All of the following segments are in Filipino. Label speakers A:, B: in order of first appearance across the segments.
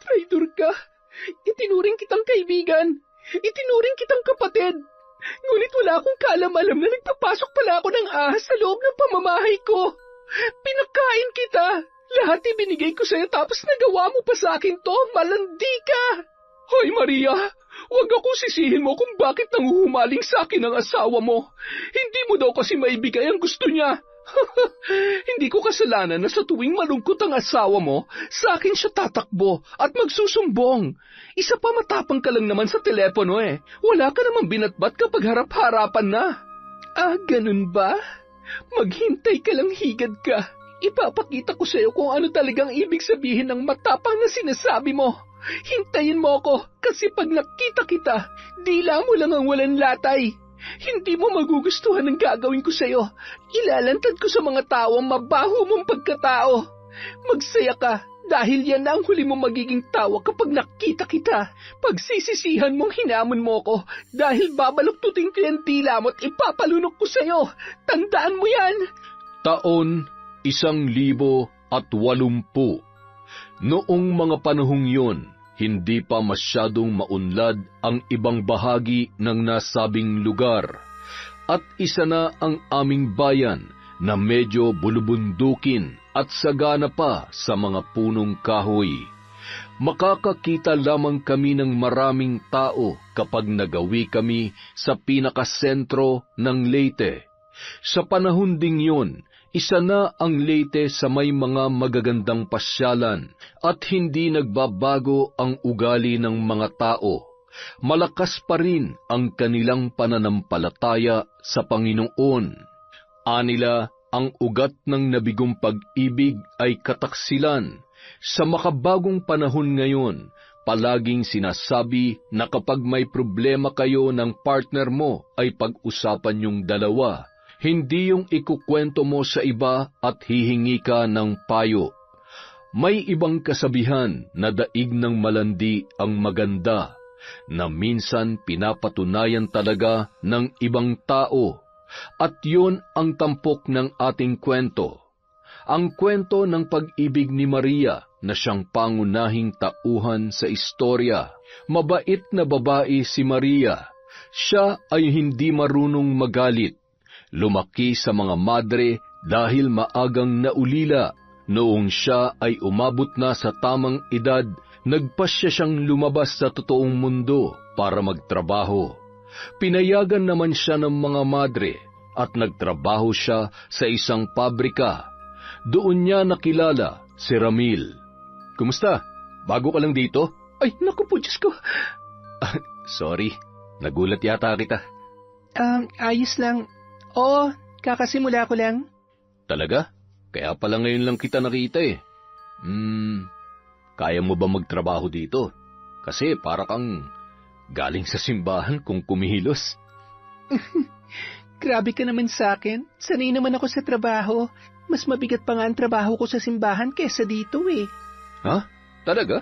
A: Traitor ka. Itinuring kitang kaibigan. Itinuring kitang kapatid. Ngunit wala akong kaalam-alam na nagpapasok pala ako ng ahas sa loob ng pamamahay ko. Pinakain kita. Lahat ibinigay ko sa'yo tapos nagawa mo pa sa akin to. Malandi ka. Hoy Maria, huwag akong sisihin mo kung bakit nanguhumaling sa akin ang asawa mo. Hindi mo daw kasi maibigay ang gusto niya. Hindi ko kasalanan na sa tuwing malungkot ang asawa mo, sa akin siya tatakbo at magsusumbong. Isa pa, matapang ka lang naman sa telepono eh. Wala ka namang binatbat kapag harap-harapan na. Ah, ganun ba? Maghintay ka lang, higad ka. Ipapakita ko sa'yo kung ano talagang ibig sabihin ng matapang na sinasabi mo. Hintayin mo ako kasi pag nakita kita, dila mo lang ang walang latay. Hindi mo magugustuhan ang gagawin ko sa'yo. Ilalantad ko sa mga tao ang mabaho mong pagkatao. Magsaya ka dahil yan na ang huli mong magiging tawa kapag nakita kita. Pagsisisihan mong hinamon mo ko dahil babaluktutin ko yung dila mo at ipapalunok ko sa'yo. Tandaan mo yan.
B: Taon 1,080. Noong mga panahong yun, hindi pa masyadong maunlad ang ibang bahagi ng nasabing lugar, at isa na ang aming bayan na medyo bulubundukin at sagana pa sa mga punong kahoy. Makakakita lamang kami ng maraming tao kapag nagawi kami sa pinakasentro ng Leyte. Sa panahon ding yun, isa na ang Leyte sa may mga magagandang pasyalan at hindi nagbabago ang ugali ng mga tao. Malakas pa rin ang kanilang pananampalataya sa Panginoon. Anila, ang ugat ng nabigong pag-ibig ay kataksilan. Sa makabagong panahon ngayon, palaging sinasabi na kapag may problema kayo ng partner mo ay pag-usapan yung dalawa. Hindi yung ikukwento mo sa iba at hihingi ka ng payo. May ibang kasabihan na daig ng malandi ang maganda, na minsan pinapatunayan talaga ng ibang tao. At yun ang tampok ng ating kwento. Ang kwento ng pag-ibig ni Maria na siyang pangunahing tauhan sa istorya. Mabait na babae si Maria. Siya ay hindi marunong magalit. Lumaki sa mga madre dahil maagang naulila. Noong siya ay umabot na sa tamang edad, nagpasya siyang lumabas sa totoong mundo para magtrabaho. Pinayagan naman siya ng mga madre at nagtrabaho siya sa isang pabrika. Doon niya nakilala si Ramil. Kumusta? Bago ka lang dito?
A: Ay, naku po, Diyos ko.
B: Sorry, nagulat yata kita.
A: Ayos lang. Oo, kakasimula ko lang.
B: Talaga? Kaya pala ngayon lang kita nakita eh. Kaya mo ba magtrabaho dito? Kasi para kang galing sa simbahan kung kumilos.
A: Grabe ka naman sa akin. Sanay naman ako sa trabaho. Mas mabigat pa nga ang trabaho ko sa simbahan kesa dito eh.
B: Ha? Talaga?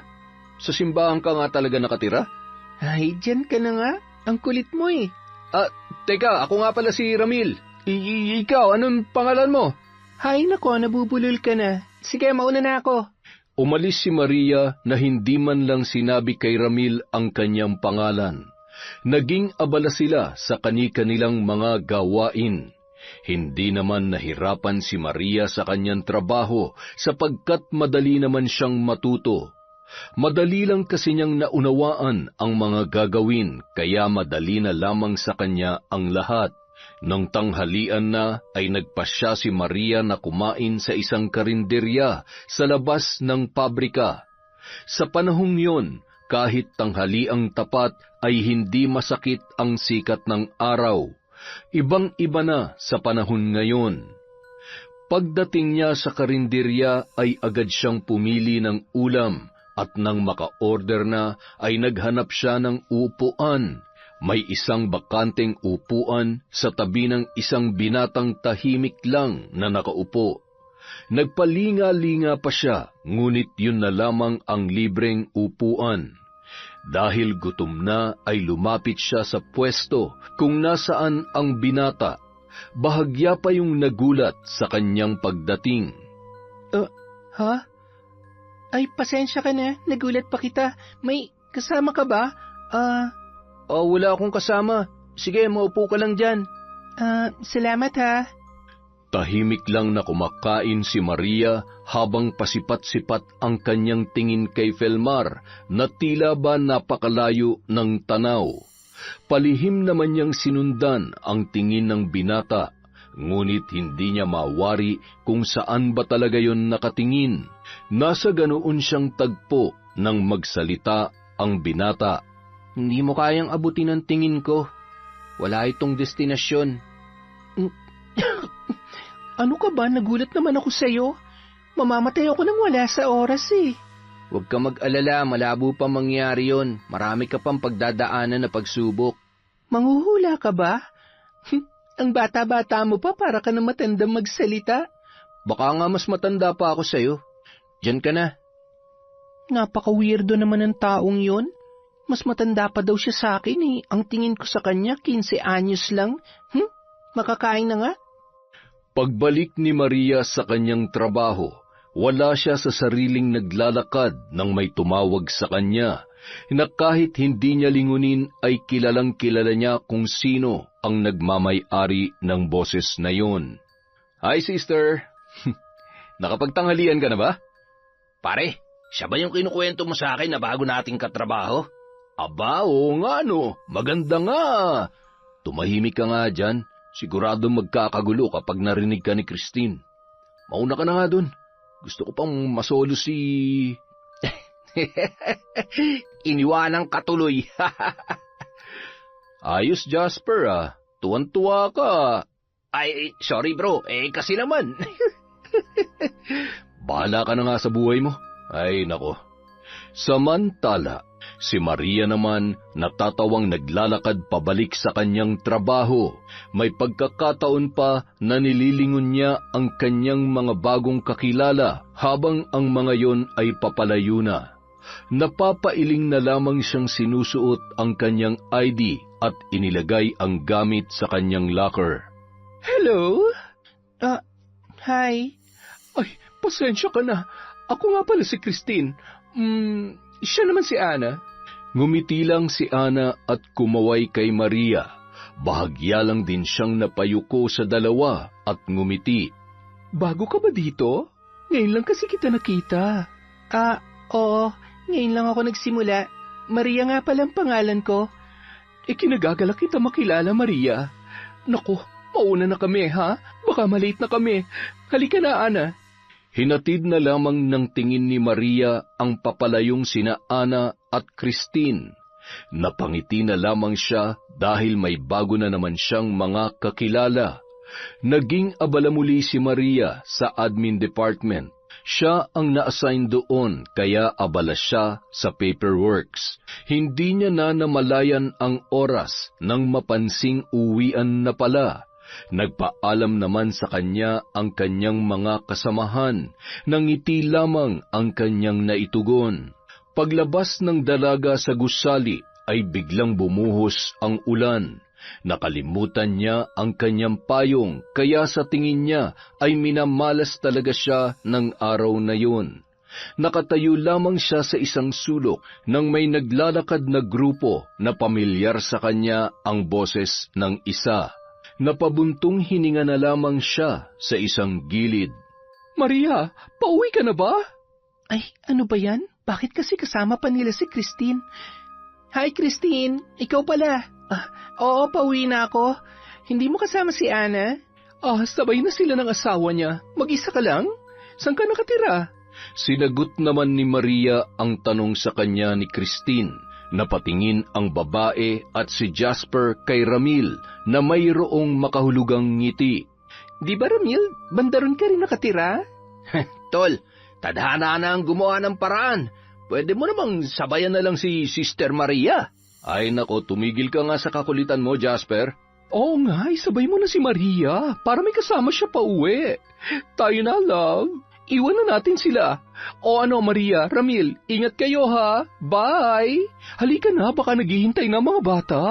B: Sa simbahan ka nga talaga nakatira?
A: Ay, dyan ka na nga. Ang kulit mo eh.
B: Teka, ako nga pala si Ramil. Ikaw, anong pangalan mo?
A: Hay nako, nabubulol ka na. Sige, mauna na ako.
B: Umalis si Maria na hindi man lang sinabi kay Ramil ang kanyang pangalan. Naging abala sila sa kani-kanilang mga gawain. Hindi naman nahirapan si Maria sa kanyang trabaho sapagkat madali naman siyang matuto. Madali lang kasi niyang naunawaan ang mga gagawin kaya madali na lamang sa kanya ang lahat. Nang tanghalian na ay nagpasya si Maria na kumain sa isang karinderya sa labas ng pabrika. Sa panahong yon, kahit tanghaliang tapat ay hindi masakit ang sikat ng araw. Ibang-iba na sa panahon ngayon. Pagdating niya sa karinderya ay agad siyang pumili ng ulam at nang maka-order na ay naghanap siya ng upuan. May isang bakanteng upuan sa tabi ng isang binatang tahimik lang na nakaupo. Nagpalinga-linga pa siya, ngunit yun na lamang ang libreng upuan. Dahil gutom na ay lumapit siya sa pwesto kung nasaan ang binata. Bahagya pa yung nagulat sa kanyang pagdating.
A: Ha? Ay, pasensya ka na. Nagulat pa kita. May kasama ka ba? Wala akong kasama. Sige, maupo ka lang dyan. Salamat ha.
B: Tahimik lang na kumakain si Maria habang pasipat-sipat ang kanyang tingin kay Felmar na tila ba napakalayo ng tanaw. Palihim naman niyang sinundan ang tingin ng binata, ngunit hindi niya mawari kung saan ba talaga yon nakatingin. Nasa ganoon siyang tagpo nang magsalita ang binata.
A: Hindi mo kayang abutin ang tingin ko. Wala itong destinasyon. Ano ka ba? Nagulat naman ako sa'yo. Mamamatay ako nang wala sa oras eh. Huwag ka mag-alala, malabo pa mangyari yon. Marami ka pang pagdadaanan na pagsubok. Manghuhula ka ba? Ang bata-bata mo pa, para ka na matandang magsalita. Baka nga mas matanda pa ako sa'yo. Diyan ka na. Napaka-weirdo naman ng taong yon. Mas matanda pa daw siya sa akin eh. Ang tingin ko sa kanya, 15 anyos lang. Makakain na nga.
B: Pagbalik ni Maria sa kanyang trabaho, wala siya sa sariling naglalakad nang may tumawag sa kanya, na kahit hindi niya lingunin ay kilalang-kilala niya kung sino ang nagmamay-ari ng boses na yon. Hi, sister! Nakapagtanghalian ka na ba?
C: Pare, siya ba yung kinukwento mo sa akin na bago nating katrabaho?
B: Aba, oo nga no, maganda nga. Tumahimik ka nga dyan. Sigurado magkakagulo kapag narinig ka ni Christine. Mauna ka na nga dun. Gusto ko pang masolo si...
C: Iniwanang katuloy.
B: Ayos, Jasper ah. Tuwan-tuwa ka.
C: Ay, sorry bro. Kasi naman.
B: Bahala ka na nga sa buhay mo. Ay, nako. Samantala, si Maria naman natatawang naglalakad pabalik sa kanyang trabaho. May pagkakataon pa na nililingon niya ang kanyang mga bagong kakilala habang ang mga yon ay papalayo na. Napapailing na lamang siyang sinusuot ang kanyang ID at inilagay ang gamit sa kanyang locker.
A: Hello? Hi.
B: Ay, pasensya ka na. Ako nga pala si Christine. Siya naman si Ana. Ngumiti lang si Ana at kumaway kay Maria. Bahagya lang din siyang napayuko sa dalawa at ngumiti.
A: Bago ka ba dito? Ngayon lang kasi kita nakita. Oo. Ngayon lang ako nagsimula. Maria nga palang pangalan ko. Kinagagalak kita makilala, Maria. Naku, mauna na kami, ha? Baka malate na kami. Halika na, Ana.
B: Hinatid na lamang ng tingin ni Maria ang papalayong sina Ana at Christine. Napangiti na lamang siya dahil may bago na naman siyang mga kakilala. Naging abala muli si Maria sa admin department. Siya ang na-assign doon kaya abala siya sa paperworks. Hindi niya na namalayan ang oras nang mapansing uwian na pala. Nagpaalam naman sa kanya ang kanyang mga kasamahan, nangiti lamang ang kanyang naitugon. Paglabas ng dalaga sa gusali ay biglang bumuhos ang ulan. Nakalimutan niya ang kanyang payong kaya sa tingin niya ay minamalas talaga siya ng araw na yun. Nakatayo lamang siya sa isang sulok nang may naglalakad na grupo na pamilyar sa kanya ang boses ng isa. Napabuntong hininga na lamang siya sa isang gilid.
A: Maria, pauwi ka na ba? Ay, ano ba yan? Bakit kasi kasama pa nila si Christine? Hi, Christine. Ikaw pala. Oo, pauwi na ako. Hindi mo kasama si Ana? Sabay na sila ng asawa niya. Mag-isa ka lang? Saan ka nakatira?
B: Sinagot naman ni Maria ang tanong sa kanya ni Christine. Napatingin ang babae at si Jasper kay Ramil na mayroong makahulugang ngiti.
A: Di ba, Ramil? Bandaron ka rin nakatira?
C: Tol, tadhana na ang gumawa ng paraan. Pwede mo namang sabayan na lang si Sister Maria.
B: Ay nako, tumigil ka nga sa kakulitan mo, Jasper.
A: Oo nga, isabay mo na si Maria para may kasama siya pa uwi. Tayo na, love. Iwan na natin sila. O ano, Maria, Ramil, ingat kayo ha. Bye! Halika na, baka naghihintay na mga bata.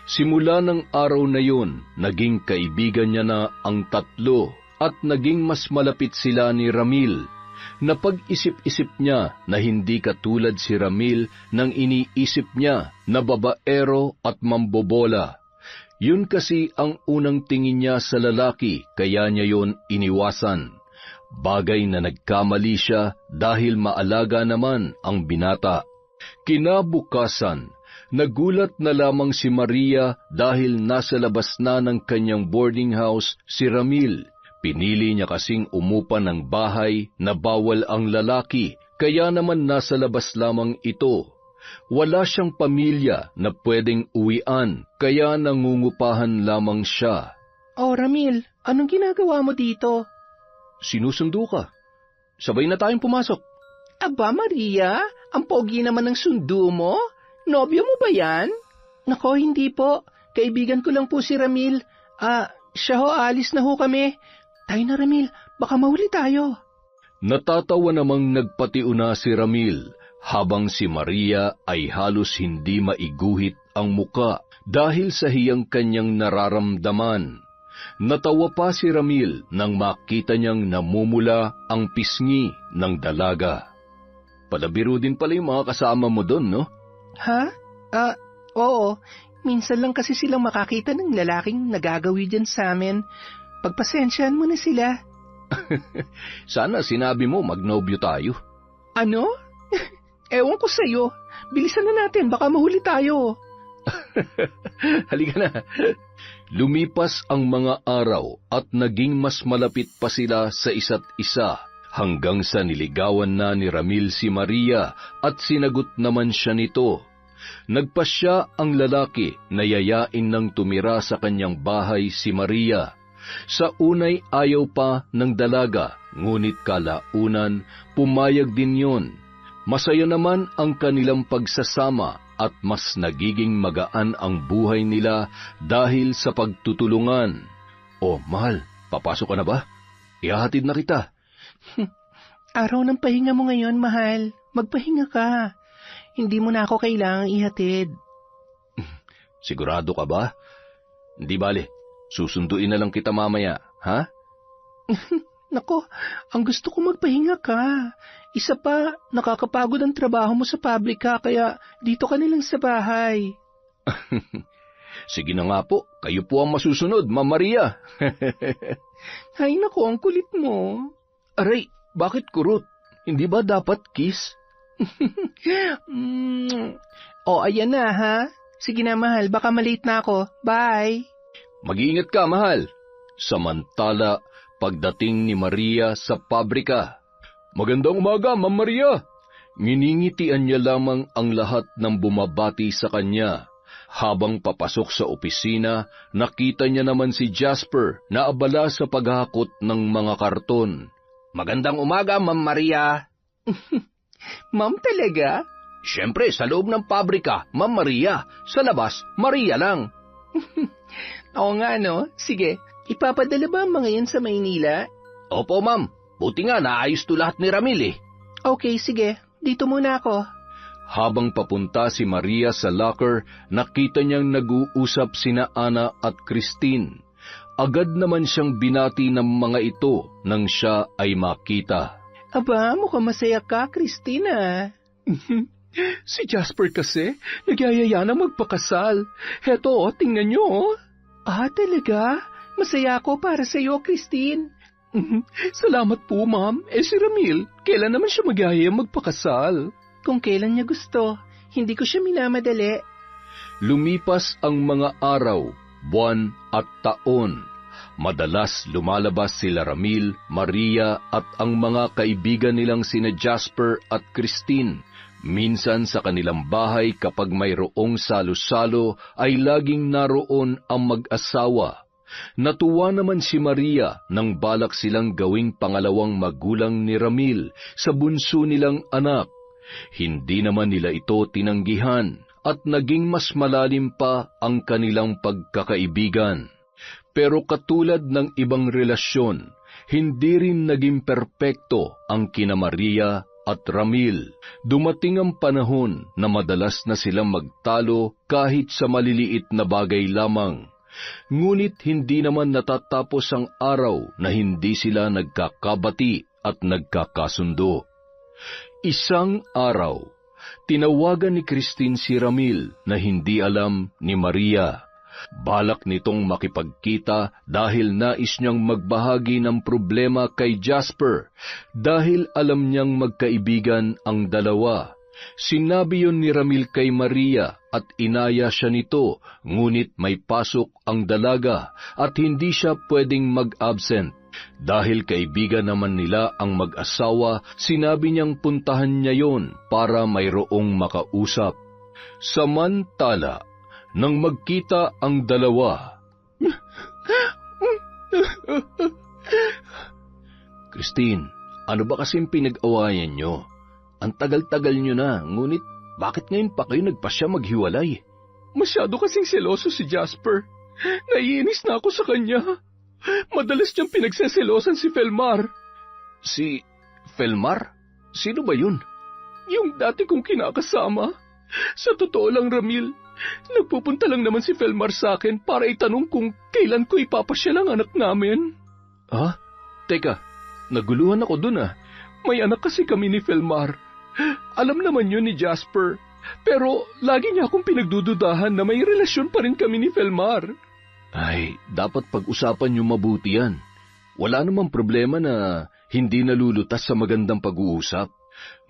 B: Simula ng araw na yun, naging kaibigan niya na ang tatlo at naging mas malapit sila ni Ramil. Napag-isip-isip niya na hindi katulad si Ramil nang iniisip niya na babaero at mambobola. Yun kasi ang unang tingin niya sa lalaki, kaya niya yon iniwasan. Bagay na nagkamali siya dahil maalaga naman ang binata. Kinabukasan, nagulat na lamang si Maria dahil nasa labas na ng kanyang boarding house si Ramil. Pinili niya kasing umupa ng bahay na bawal ang lalaki, kaya naman nasa labas lamang ito. Wala siyang pamilya na pwedeng uwian, kaya nangungupahan lamang siya.
A: Oh, Ramil, anong ginagawa mo dito?
B: Sinusundo ka. Sabay na tayong pumasok.
A: Aba, Maria, ang pogi naman ng sundo mo? Nobyo mo ba yan? Nako, hindi po. Kaibigan ko lang po si Ramil. Siya ho, alis na ho kami. Tayo na, Ramil, baka mahuli tayo.
B: Natatawa namang nagpatiuna si Ramil, habang si Maria ay halos hindi maiguhit ang muka dahil sa hiyang kanyang nararamdaman. Natawa pa si Ramil nang makita niyang namumula ang pisngi ng dalaga. Palabiro din pala yung mga kasama mo doon, no?
A: Ha? Oo. Minsan lang kasi silang makakita ng lalaking nagagawi dyan sa amin. Pagpasensyahan mo na sila.
B: Sana sinabi mo magnobyo tayo.
A: Ano? Ewan ko sa'yo. Bilisan na natin, baka mahuli tayo.
B: Halika na. Lumipas ang mga araw at naging mas malapit pa sila sa isa't isa hanggang sa niligawan na ni Ramil si Maria at sinagot naman siya nito. Nagpasya ang lalaki na yayain ng tumira sa kanyang bahay si Maria. Sa unay ayaw pa ng dalaga, ngunit kalaunan pumayag din yon. Masaya naman ang kanilang pagsasama at mas nagiging magaan ang buhay nila dahil sa pagtutulungan. O, mahal, papasok ka na ba? Ihahatid na kita.
A: Araw ng pahinga mo ngayon, mahal. Magpahinga ka. Hindi mo na ako kailangang ihatid.
B: Sigurado ka ba? Hindi bale, susunduin na lang kita mamaya, ha?
A: Nako, ang gusto ko magpahinga ka. Isa pa, nakakapagod ang trabaho mo sa pabrika, kaya dito ka nilang sa bahay.
B: Sige na nga po, kayo po ang masusunod, Ma'am Maria.
A: Ay nako, ang kulit mo.
B: Aray, bakit kurot? Hindi ba dapat kiss?
A: Ayan na ha. Sige na, mahal, baka malate na ako. Bye.
B: Mag-iingat ka, mahal. Samantala, pagdating ni Maria sa pabrika, "Magandang umaga, Ma'am Maria." Nginingitian niya lamang ang lahat ng bumabati sa kanya. Habang papasok sa opisina, nakita niya naman si Jasper na abala sa paghakot ng mga karton.
C: Magandang umaga, Ma'am Maria.
A: Ma'am talaga?
C: Siyempre, sa loob ng pabrika, Ma'am Maria. Sa labas, Maria lang.
A: Oo nga, no? Sige, ipapadala ba ang mga yan sa Maynila?
C: Opo, Ma'am. Buti nga, naayos to lahat ni Ramil eh.
A: Okay, sige. Dito muna ako.
B: Habang papunta si Maria sa locker, nakita niyang nag-uusap sina Ana at Christine. Agad naman siyang binati ng mga ito nang siya ay makita.
A: Aba, mukhang masaya ka, Christina.
D: Si Jasper kasi, nagyayaya na magpakasal. Heto, tingnan niyo.
A: Talaga? Masaya ako para sa iyo, Christine.
D: Salamat po, ma'am. Si Ramil, kailan naman siya magyayaya magpakasal?
A: Kung kailan niya gusto, hindi ko siya minamadali.
B: Lumipas ang mga araw, buwan at taon. Madalas lumalabas sila Ramil, Maria at ang mga kaibigan nilang sina Jasper at Christine. Minsan sa kanilang bahay kapag mayroong salo-salo ay laging naroon ang mag-asawa. Natuwa naman si Maria nang balak silang gawing pangalawang magulang ni Ramil sa bunso nilang anak. Hindi naman nila ito tinanggihan at naging mas malalim pa ang kanilang pagkakaibigan. Pero katulad ng ibang relasyon, hindi rin naging perpekto ang kina Maria at Ramil. Dumating ang panahon na madalas na silang magtalo kahit sa maliliit na bagay lamang. Ngunit hindi naman natatapos ang araw na hindi sila nagkakabati at nagkakasundo. Isang araw, tinawagan ni Christine si Ramil na hindi alam ni Maria. Balak nitong makipagkita dahil nais niyang magbahagi ng problema kay Jasper dahil alam niyang magkaibigan ang dalawa. Sinabi yon ni Ramil kay Maria at inaya siya nito, ngunit may pasok ang dalaga at hindi siya pwedeng mag-absent. Dahil kaibigan naman nila ang mag-asawa, sinabi niyang puntahan niya yon para mayroong makausap. Samantala, nang magkita ang dalawa, Christine, ano ba kasing pinag-awayan niyo? Ang tagal-tagal niyo na, ngunit bakit ngayon pa kayo nagpasya maghiwalay?
A: Masyado kasing seloso si Jasper. Naiinis na ako sa kanya. Madalas niyang pinagseselosan si Felmar.
B: Si Felmar? Sino ba yun?
A: Yung dati kong kinakasama. Sa totoo lang, Ramil, nagpupunta lang naman si Felmar sa akin para itanong kung kailan ko ipapasya ang anak namin.
B: Ha? Teka, naguluhan ako dun ah.
A: May anak kasi kami ni Felmar. Alam naman yun ni Jasper. Pero lagi niya akong pinagdududahan na may relasyon pa rin kami ni Felmar.
B: Ay, dapat pag-usapan niyo mabuti yan. Wala namang problema na hindi nalulutas sa magandang pag-uusap.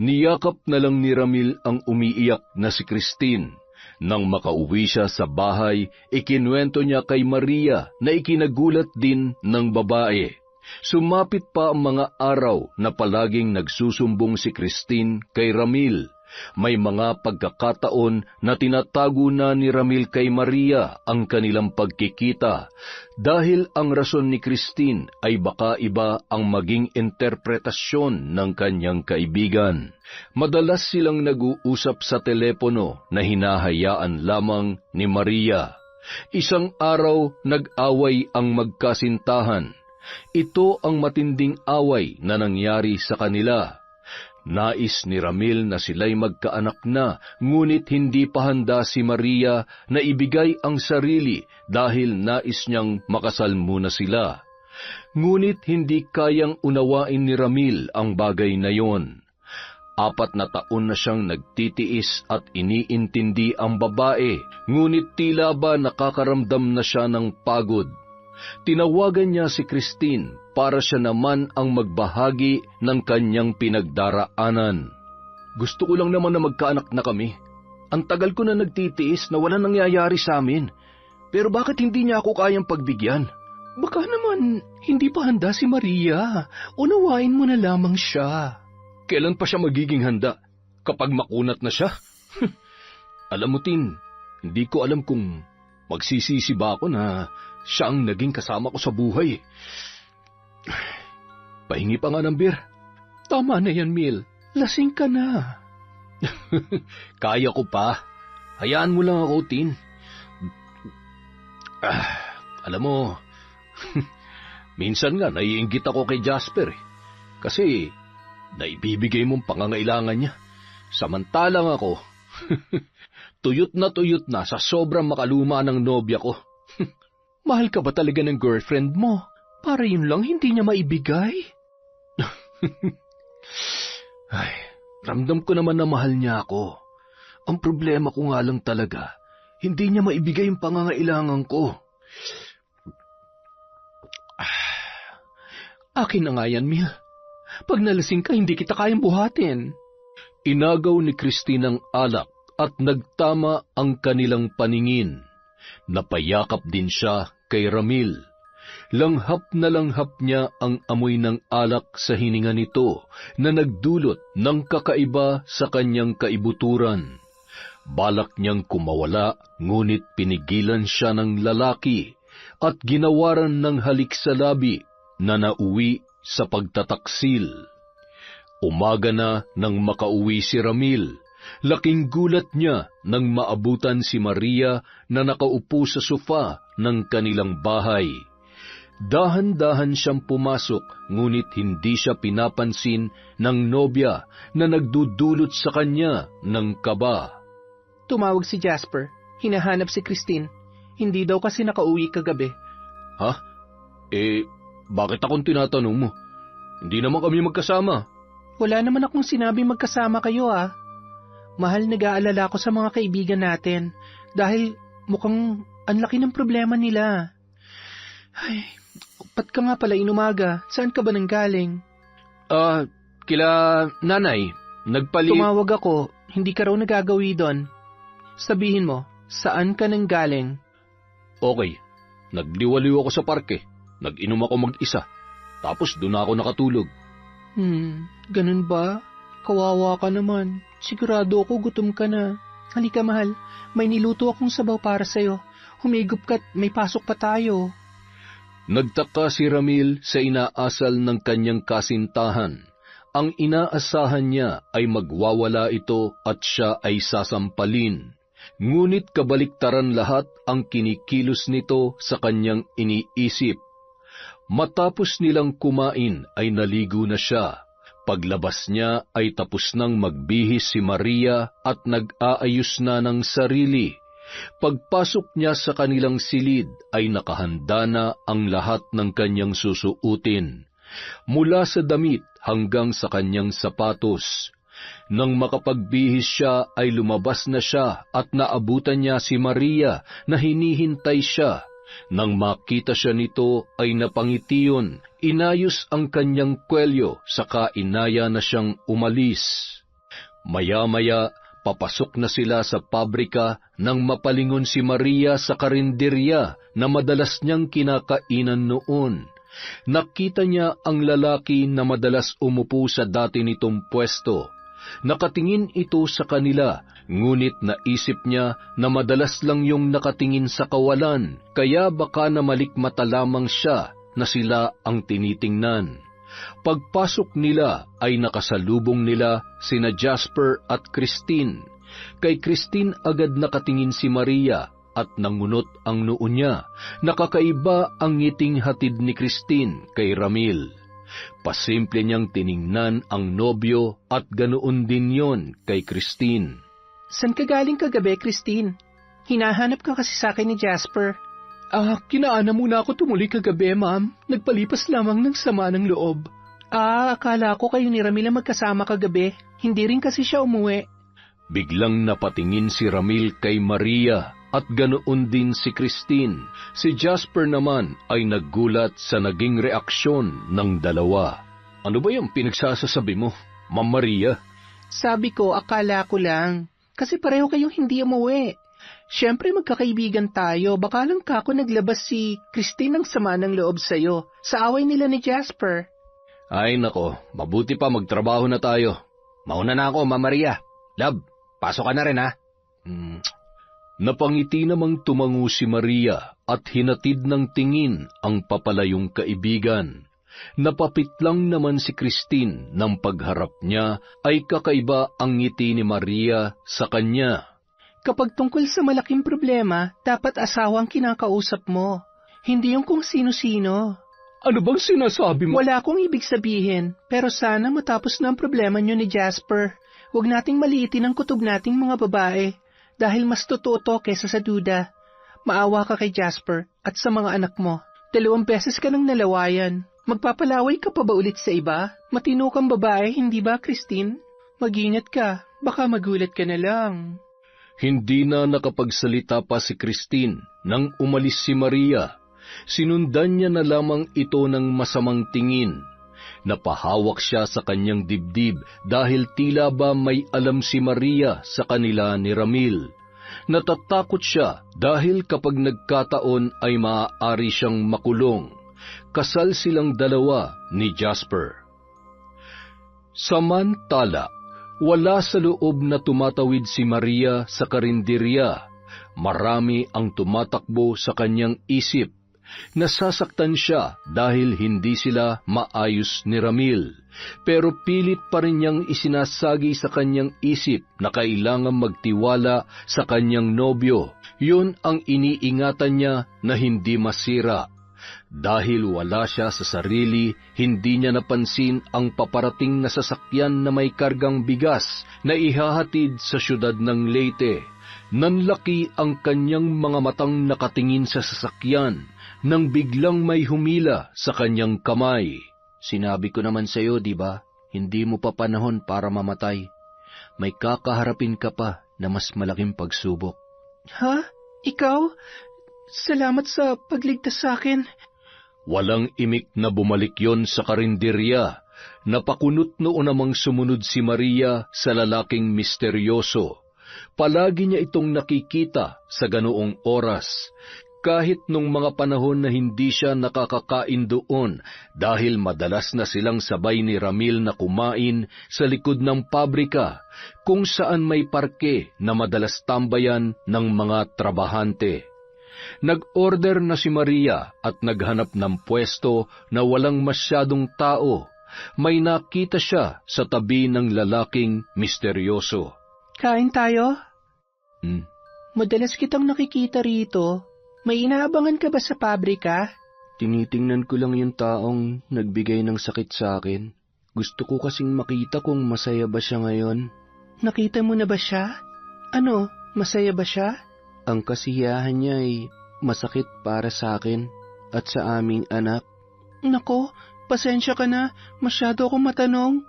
B: Niyakap na lang ni Ramil ang umiiyak na si Christine. Nang makauwi siya sa bahay, ikinuwento niya kay Maria na ikinagulat din ng babae. Sumapit pa ang mga araw na palaging nagsusumbong si Christine kay Ramil. May mga pagkakataon na tinatago na ni Ramil kay Maria ang kanilang pagkikita dahil ang rason ni Christine ay baka iba ang maging interpretasyon ng kanyang kaibigan. Madalas silang nag-uusap sa telepono na hinahayaan lamang ni Maria. Isang araw nag-away ang magkasintahan. Ito ang matinding away na nangyari sa kanila. Nais ni Ramil na sila'y magkaanak na, ngunit hindi pa handa si Maria na ibigay ang sarili dahil nais niyang makasal muna sila. Ngunit hindi kayang unawain ni Ramil ang bagay na yon. 4 na taon na siyang nagtitiis at iniintindi ang babae, ngunit tila ba nakakaramdam na siya ng pagod. Tinawagan niya si Christine para siya naman ang magbahagi ng kanyang pinagdaraanan. Gusto ko lang naman na magkaanak na kami. Ang tagal ko na nagtitiis na wala nangyayari sa amin. Pero bakit hindi niya ako kayang pagbigyan?
A: Baka naman hindi pa handa si Maria. Unawain mo na lamang siya.
B: Kailan pa siya magiging handa? Kapag makunat na siya? Alam mo, Tin, hindi ko alam kung magsisisi ba ako na siya ang naging kasama ko sa buhay. Pahingi pa nga ng beer.
A: Tama na yan, Mil. Lasing ka na.
B: Kaya ko pa. Hayaan mo lang ako, Tin. Alam mo, minsan nga naiinggit ako kay Jasper kasi naibibigay mong pangangailangan niya. Samantalang ako, tuyot na sa sobrang makaluma ng nobya ko.
A: Mahal ka ba talaga ng girlfriend mo? Para yun lang hindi niya maibigay?
B: Ay, ramdam ko naman na mahal niya ako. Ang problema ko nga lang talaga, hindi niya maibigay yung pangangailangan ko.
A: Akin na nga yan, Mil. Pag nalasing ka, hindi kita kayang buhatin.
B: Inagaw ni Christine ang alak at nagtama ang kanilang paningin. Napayakap din siya kay Ramil. Langhap na langhap niya ang amoy ng alak sa hininga nito na nagdulot ng kakaiba sa kanyang kaibuturan. Balak niyang kumawala, ngunit pinigilan siya ng lalaki at ginawaran ng halik sa labi na nauwi sa pagtataksil. Umaga na nang makauwi si Ramil. Laking gulat niya nang maabutan si Maria na nakaupo sa sofa ng kanilang bahay. Dahan-dahan siyang pumasok, ngunit hindi siya pinapansin ng nobya na nagdudulot sa kanya ng kaba.
A: Tumawag si Jasper. Hinahanap si Christine. Hindi daw kasi nakauwi kagabi.
B: Ha? Bakit akong tinatanong mo? Hindi naman kami magkasama.
A: Wala naman akong sinabi magkasama kayo Mahal, nag-aalala ko sa mga kaibigan natin dahil mukhang ang laki ng problema nila. Ay, ba't ka nga pala inumaga? Saan ka ba nanggaling?
B: Kila nanay.
A: Tumawag ako, hindi ka raw nagagawi doon. Sabihin mo, saan ka nanggaling?
B: Okay, nagliwaliw ako sa parke. Nag-inom ako mag-isa. Tapos doon ako nakatulog.
A: Ganun ba? Kawawa ka naman. Sigurado ako gutom ka na. Halika mahal, may niluto akong sabaw para sa'yo. Humigop ka't may pasok pa tayo.
B: Nagtaka si Ramil sa inaasal ng kanyang kasintahan. Ang inaasahan niya ay magwawala ito at siya ay sasampalin. Ngunit kabaliktaran lahat ang kinikilos nito sa kanyang iniisip. Matapos nilang kumain ay naligo na siya. Paglabas niya ay tapos nang magbihis si Maria at nag-aayos na ng sarili. Pagpasok niya sa kanilang silid ay nakahanda na ang lahat ng kanyang susuutin, mula sa damit hanggang sa kanyang sapatos. Nang makapagbihis siya ay lumabas na siya at naabutan niya si Maria na hinihintay siya. Nang makita siya nito ay napangitiyon, inayos ang kanyang kwelyo, saka inaya na siyang umalis. Maya-maya, papasok na sila sa pabrika nang mapalingon si Maria sa karinderya na madalas niyang kinakainan noon. Nakita niya ang lalaki na madalas umupo sa dati nitong pwesto. Nakatingin ito sa kanila, ngunit naisip niya na madalas lang yung nakatingin sa kawalan, kaya baka namalikmata lamang siya na sila ang tinitingnan. Pagpasok nila ay nakasalubong nila sina Jasper at Christine. Kay Christine agad nakatingin si Maria at nangunot ang noo niya. Nakakaiba ang ngiting hatid ni Christine kay Ramil. Pasimple niyang tiningnan ang nobyo at ganoon din yon kay Christine.
A: San ka galing kagabi, Christine? Hinahanap ka kasi sa akin ni Jasper.
D: Kinaana muna ako tumuli kagabi, ma'am. Nagpalipas lamang ng sama ng loob.
A: Akala ko kayo ni Ramil ang magkasama kagabi. Hindi rin kasi siya umuwi.
B: Biglang napatingin si Ramil kay Maria at ganoon din si Christine. Si Jasper naman ay naggulat sa naging reaksyon ng dalawa. Ano ba yung pinagsasasabi mo, Ma'am Maria?
A: Sabi ko, akala ko lang. Kasi pareho kayong hindi umuwi. Siyempre magkakaibigan tayo. Baka lang kako naglabas si Christine ng sama ng loob sa'yo sa away nila ni Jasper.
B: Ay nako, mabuti pa magtrabaho na tayo.
C: Mauna na ako, Ma'am Maria. Love, pasok ka na rin ha.
B: Napangiti namang tumango si Maria at hinatid ng tingin ang papalayong kaibigan. Napapit lang naman si Christine nang pagharap niya ay kakaiba ang ngiti ni Maria sa kanya.
A: Kapag tungkol sa malaking problema, dapat asawa ang kinakausap mo. Hindi yung kung sino-sino.
D: Ano bang sinasabi mo?
A: Wala akong ibig sabihin, pero sana matapos na ang problema niyo ni Jasper. Huwag nating maliitin ang kutob nating mga babae. Dahil mas totoo to kesa sa duda. Maawa ka kay Jasper at sa mga anak mo. 2 beses ka nang nalawayan. Magpapalaway ka pa ba ulit sa iba? Matino kang babae, hindi ba, Christine? Mag-ingat ka, baka magulat ka na lang.
B: Hindi na nakapagsalita pa si Christine nang umalis si Maria. Sinundan niya na lamang ito ng masamang tingin. Napahawak siya sa kanyang dibdib dahil tila ba may alam si Maria sa kanila ni Ramil. Natatakot siya dahil kapag nagkataon ay maaari siyang makulong. Kasal silang dalawa ni Jasper. Samantala, wala sa loob na tumatawid si Maria sa karinderya. Marami ang tumatakbo sa kanyang isip. Nasasaktan siya dahil hindi sila maayos ni Ramil, pero pilit pa rin niyang isinasagi sa kanyang isip na kailangan magtiwala sa kanyang nobyo. Yun ang iniingatan niya na hindi masira. Dahil wala siya sa sarili, hindi niya napansin ang paparating na sasakyan na may kargang bigas na ihahatid sa syudad ng Leyte. Nanlaki ang kanyang mga matang nakatingin sa sasakyan nang biglang may humila sa kanyang kamay.
C: Sinabi ko naman sa'yo, di ba? Hindi mo pa panahon para mamatay. May kakaharapin ka pa na mas malaking pagsubok.
A: Ha? Ikaw? Salamat sa pagligtas sa akin.
B: Walang imik na bumalik yon sa karinderya. Napakunot noon namang sumunod si Maria sa lalaking misteryoso. Palagi niya itong nakikita sa ganoong oras, kahit nung mga panahon na hindi siya nakakakain doon dahil madalas na silang sabay ni Ramil na kumain sa likod ng pabrika kung saan may parke na madalas tambayan ng mga trabahante. Nag-order na si Maria at naghanap ng pwesto na walang masyadong tao. May nakita siya sa tabi ng lalaking misteryoso.
A: Kain tayo?
C: Madalas kitang nakikita rito. May inaabangan ka ba sa pabrika? Tinitingnan ko lang yung taong nagbigay ng sakit sa akin. Gusto ko kasing makita kung masaya ba siya ngayon.
A: Nakita mo na ba siya? Ano, masaya ba siya?
C: Ang kasiyahan niya ay masakit para sa akin at sa aming anak.
A: Nako, pasensya ka na. Masyado akong matanong.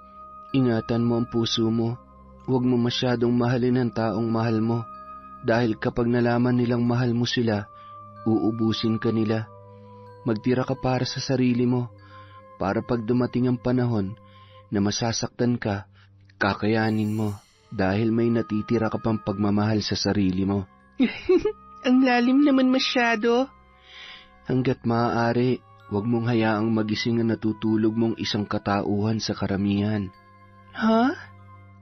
C: Ingatan mo ang puso mo. Huwag mo masyadong mahalin ang taong mahal mo. Dahil kapag nalaman nilang mahal mo sila, uubusin ka nila. Magtira ka para sa sarili mo, para pag dumating ang panahon na masasaktan ka, kakayanin mo dahil may natitira ka pang pagmamahal sa sarili mo.
A: Ang lalim naman masyado.
C: Hanggat maaari, huwag mong hayaang magising ang natutulog mong isang katauhan sa karamihan.
A: Ha?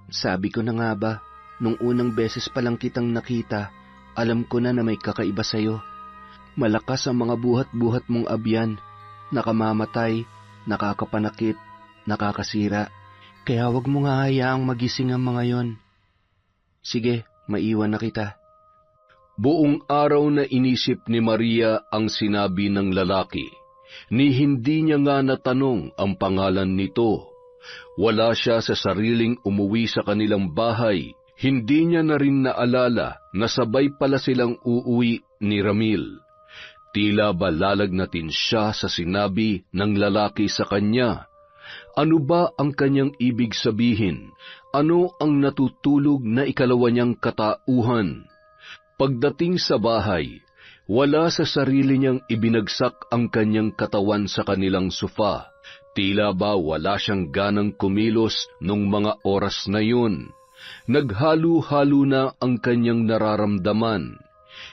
C: Sabi ko na nga ba, nung unang beses pa lang kitang nakita, alam ko na may kakaiba sa'yo. Malakas ang mga buhat-buhat mong abyan, nakamamatay, nakakapanakit, nakakasira. Kaya wag mo nga hayaang magising ang mga yon. Sige, maiwan na kita.
B: Buong araw na inisip ni Maria ang sinabi ng lalaki, ni hindi niya nga natanong ang pangalan nito. Wala siya sa sariling umuwi sa kanilang bahay. Hindi niya na rin naalala na sabay pala silang uuwi ni Ramil. Tila ba lalagnatin siya sa sinabi ng lalaki sa kanya. Ano ba ang kanyang ibig sabihin? Ano ang natutulog na ikalawa niyang katauhan? Pagdating sa bahay, wala sa sarili niyang ibinagsak ang kanyang katawan sa kanilang sofa. Tila ba wala siyang ganang kumilos nung mga oras na yun. Naghalo-halo na ang kanyang nararamdaman.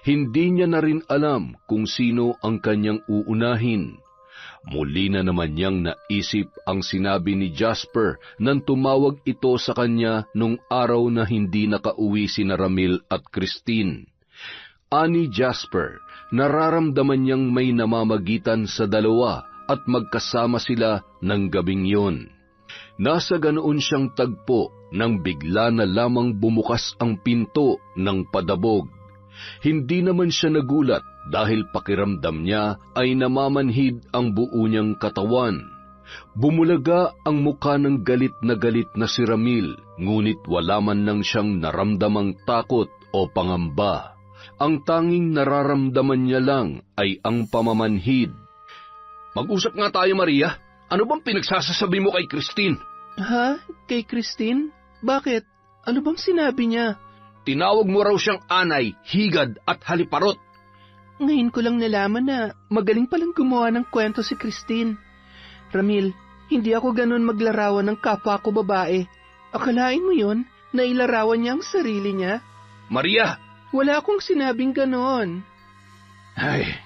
B: Hindi niya na rin alam kung sino ang kanyang uunahin. Muli na naman niyang naisip ang sinabi ni Jasper nang tumawag ito sa kanya nung araw na hindi nakauwi sina Ramil at Christine. Ani Jasper, nararamdaman niyang may namamagitan sa dalawa at magkasama sila ng gabing yon. Nasa ganoon siyang tagpo nang bigla na lamang bumukas ang pinto ng padabog. Hindi naman siya nagulat dahil pakiramdam niya ay namamanhid ang buo niyang katawan. Bumulaga ang mukha ng galit na si Ramil, ngunit wala man lang siyang naramdamang takot o pangamba. Ang tanging nararamdaman niya lang ay ang pamamanhid. Mag-usap nga tayo, Maria. Ano bang pinagsasasabi mo kay Christine?
A: Ha? Kay Christine? Bakit? Ano bang sinabi niya?
B: Tinawag mo raw siyang anay, higad at haliparot.
A: Ngayon ko lang nalaman na magaling palang gumawa ng kwento si Christine. Ramil, hindi ako ganun maglarawan ng kapwa ko babae. Akalain mo yon na ilarawan niya ang sarili niya?
B: Maria!
A: Wala akong sinabing ganon.
B: Ay...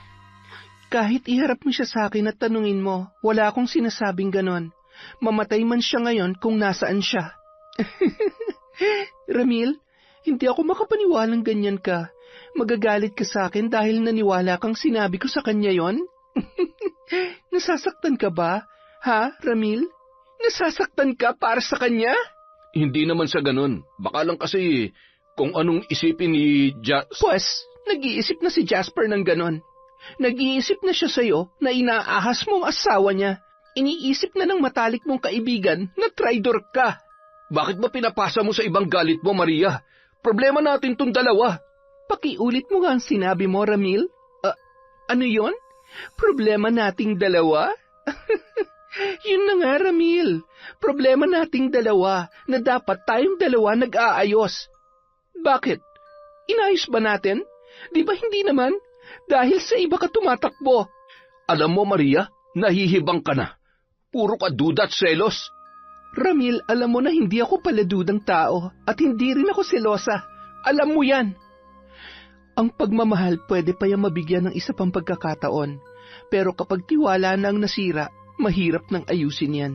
A: Kahit iharap mo siya sa akin at tanungin mo, wala akong sinasabing ganon. Mamatay man siya ngayon kung nasaan siya. Ramil, hindi ako makapaniwalang ganyan ka. Magagalit ka sa akin dahil naniwala kang sinabi ko sa kanya yon? Nasasaktan ka ba? Ha, Ramil? Nasasaktan ka para sa kanya?
B: Hindi naman sa ganun. Baka lang kasi kung anong isipin ni
A: Pues, nag-iisip na si Jasper ng ganon. Nag-iisip na siya sa'yo na inaahas mo ang asawa niya. Iniisip na ng matalik mong kaibigan na traidor ka.
B: Bakit ba pinapasa mo sa ibang galit mo, Maria? Problema natin tong dalawa.
A: Pakiulit mo nga ang sinabi mo, Ramil. Ano yon? Problema nating dalawa? Yun na nga, Ramil. Problema nating dalawa na dapat tayong dalawa nag-aayos. Bakit? Inayos ba natin? Di ba hindi naman? Dahil sa iba ka tumatakbo.
B: Alam mo, Maria, nahihibang ka na. Puro ka duda at selos.
A: Ramil, alam mo na hindi ako paladudang tao at hindi rin ako selosa. Alam mo yan. Ang pagmamahal pwede pa yung mabigyan ng isa pang pagkakataon. Pero kapag tiwala na ang nasira, mahirap nang ayusin yan.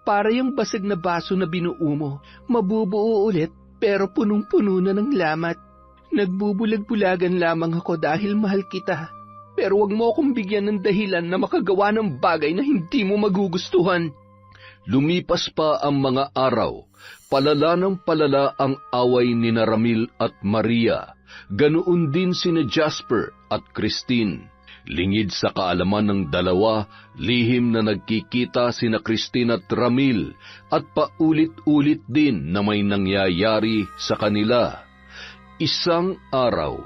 A: Para yung basag na baso na binuo mo, mabubuo ulit pero punong-puno na ng lamat. Nagbubulag-bulagan lamang ako dahil mahal kita. Pero wag mo akong bigyan ng dahilan na makagawa ng bagay na hindi mo magugustuhan.
B: Lumipas pa ang mga araw. Palala ng palala ang away ni Ramil at Maria. Ganoon din sina Jasper at Christine. Lingid sa kaalaman ng dalawa, lihim na nagkikita sina Christine at Ramil at paulit-ulit din na may nangyayari sa kanila. Isang araw,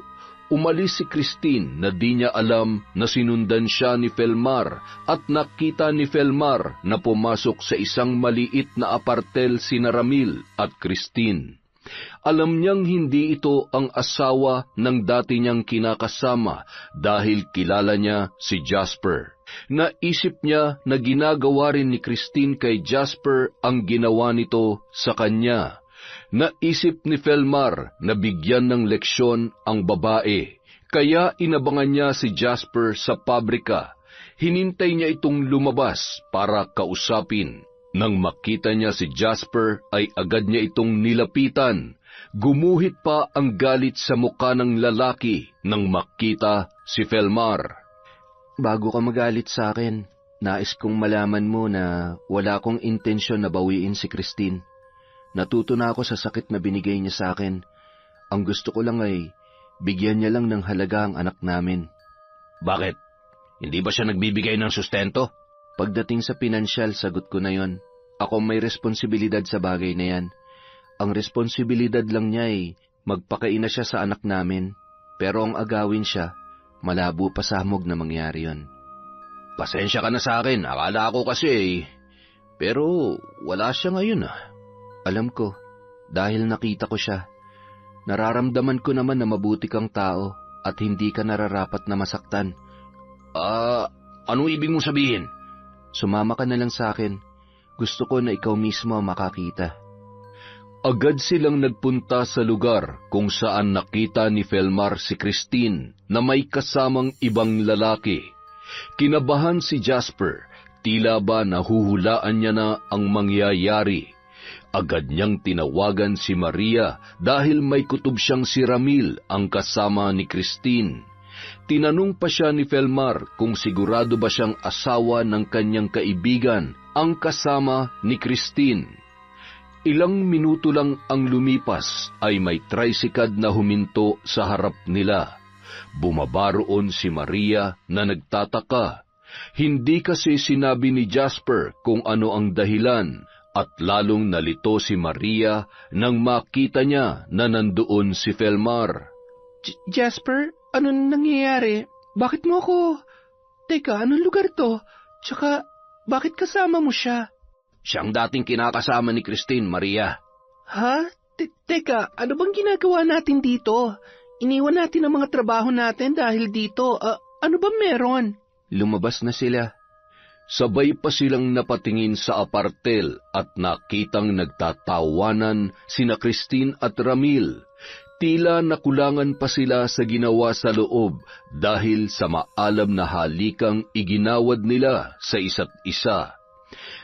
B: umalis si Christine na di niya alam na sinundan siya ni Felmar at nakita ni Felmar na pumasok sa isang maliit na apartel sina Ramil at Christine. Alam niyang hindi ito ang asawa ng dati niyang kinakasama dahil kilala niya si Jasper. Naisip niya na ginagawa rin ni Christine kay Jasper ang ginawa nito sa kanya. Naisip ni Felmar na bigyan ng leksyon ang babae, kaya inabangan niya si Jasper sa pabrika. Hinintay niya itong lumabas para kausapin. Nang makita niya si Jasper ay agad niya itong nilapitan. Gumuhit pa ang galit sa mukha ng lalaki nang makita si Felmar.
C: Bago ka magalit sa akin, nais kong malaman mo na wala akong intensyon na bawiin si Christine. Natuto na ako sa sakit na binigay niya sa akin. Ang gusto ko lang ay bigyan niya lang ng halaga ang anak namin.
B: Bakit? Hindi ba siya nagbibigay ng sustento?
C: Pagdating sa pinansyal, sagot ko na yon. Ako may responsibilidad sa bagay na yan. Ang responsibilidad lang niya ay magpakaina siya sa anak namin. Pero ang agawin siya, malabo pa sa hamog na mangyari yon.
B: Pasensya ka na sa akin, akala ko kasi pero wala siya ngayon
C: Alam ko, dahil nakita ko siya. Nararamdaman ko naman na mabuti kang tao at hindi ka nararapat na masaktan.
B: Anong ibig mong sabihin?
C: Sumama ka na lang sa akin. Gusto ko na ikaw mismo makakita.
B: Agad silang nagpunta sa lugar kung saan nakita ni Felmar si Christine na may kasamang ibang lalaki. Kinabahan si Jasper, tila ba nahuhulaan niya na ang mangyayari. Agad niyang tinawagan si Maria dahil may kutob siyang si Ramil ang kasama ni Christine. Tinanong pa siya ni Felmar kung sigurado ba siyang asawa ng kanyang kaibigan ang kasama ni Christine. Ilang minuto lang ang lumipas ay may tricycad na huminto sa harap nila. Bumaba roon si Maria na nagtataka. Hindi kasi sinabi ni Jasper kung ano ang dahilan at lalong nalito si Maria nang makita niya na nandoon si Felmar.
A: Jasper, ano nangyayari? Bakit mo ako? Teka, anong lugar to? Tsaka, bakit kasama mo siya?
B: Siyang dating kinakasama ni Christine, Maria.
A: Ha? Teka, ano bang ginagawa natin dito? Iniwan natin ang mga trabaho natin dahil dito. Ano ba meron?
C: Lumabas na sila.
B: Sabay pa silang napatingin sa apartel at nakitang nagtatawanan sina Christine at Ramil. Tila nakulangan pa sila sa ginawa sa loob dahil sa maalam na halikang iginawad nila sa isa't isa.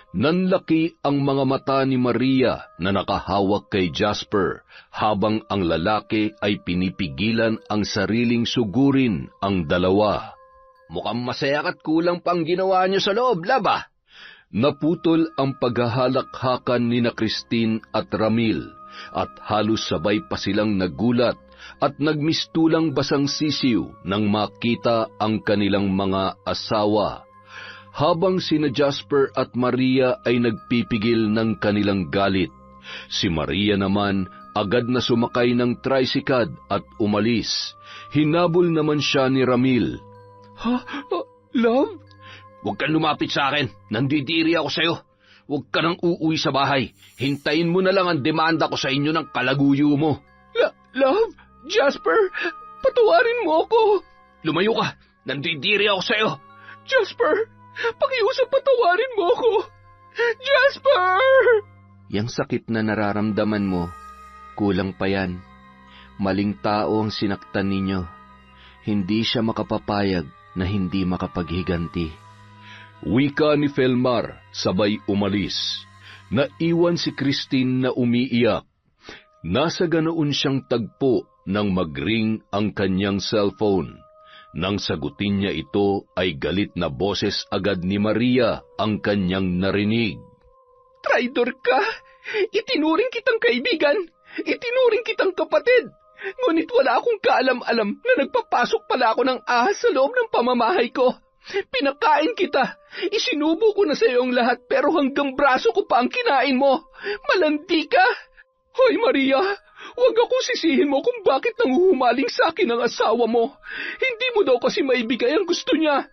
B: Nanlaki ang mga mata ni Maria na nakahawak kay Jasper habang ang lalaki ay pinipigilan ang sariling sugurin ang dalawa. Mukhang masaya at kulang pang ginawa niyo sa loob, laba. Naputol ang paghahalakhakan ni na Christine at Ramil at halos sabay pa silang nagulat at nagmistulang basang sisiw nang makita ang kanilang mga asawa. Habang sina Jasper at Maria ay nagpipigil ng kanilang galit, si Maria naman agad na sumakay ng tricycad at umalis. Hinabol naman siya ni Ramil.
A: Ha? Love?
B: Huwag kang lumapit sa akin. Nandidiri ako sa'yo. Huwag ka nang uuwi sa bahay. Hintayin mo na lang ang demanda ko sa inyo ng kalaguyo mo.
A: Love, Jasper, patawarin mo ako.
B: Lumayo ka. Nandidiri ako sa'yo.
A: Jasper, pakiusap patawarin mo ako. Jasper!
C: Yang sakit na nararamdaman mo, kulang pa yan. Maling tao ang sinaktan ninyo. Hindi siya makapapayag na hindi makapaghiganti.
B: Wika ni Felmar, sabay umalis. Naiwan si Christine na umiiyak. Nasa ganoon siyang tagpo nang mag-ring ang kanyang cellphone. Nang sagutin niya ito ay galit na boses agad ni Maria ang kanyang narinig.
A: Traidor ka! Itinuring kitang kaibigan! Itinuring kitang kapatid! Ngunit wala akong kaalam-alam na nagpapasok pala ako ng ahas sa loob ng pamamahay ko. Pinakain kita. Isinubo ko na sa iyo ang lahat pero hanggang braso ko pa ang kinain mo. Malandi ka! Hoy Maria, huwag akong sisihin mo kung bakit nanguhumaling sa akin ang asawa mo. Hindi mo daw kasi maibigay ang gusto niya.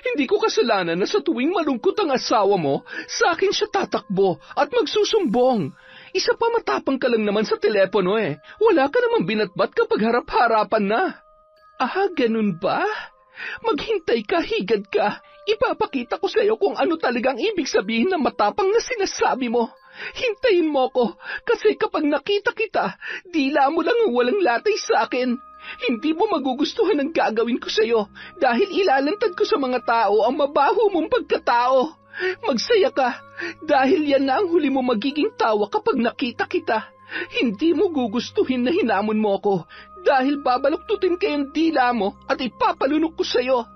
A: Hindi ko kasalanan na sa tuwing malungkot ang asawa mo, sa akin siya tatakbo at magsusumbong. Isa pa matapang ka lang naman sa telepono eh. Wala ka namang binatbat kapag harap-harapan na. Ganun ba? Maghintay ka, higad ka. Ipapakita ko sa iyo kung ano talagang ibig sabihin ng matapang na sinasabi mo. Hintayin mo ko, kasi kapag nakita kita, dila mo lang ang walang latay sa akin. Hindi mo magugustuhan ang gagawin ko sa iyo dahil ilalantad ko sa mga tao ang mabaho mong pagkatao. Magsaya ka, dahil yan na ang huli mo magiging tawa kapag nakita kita. Hindi mo gugustuhin na hinamon mo ako dahil babaluktutin kayong dila mo at ipapalunok ko sa iyo.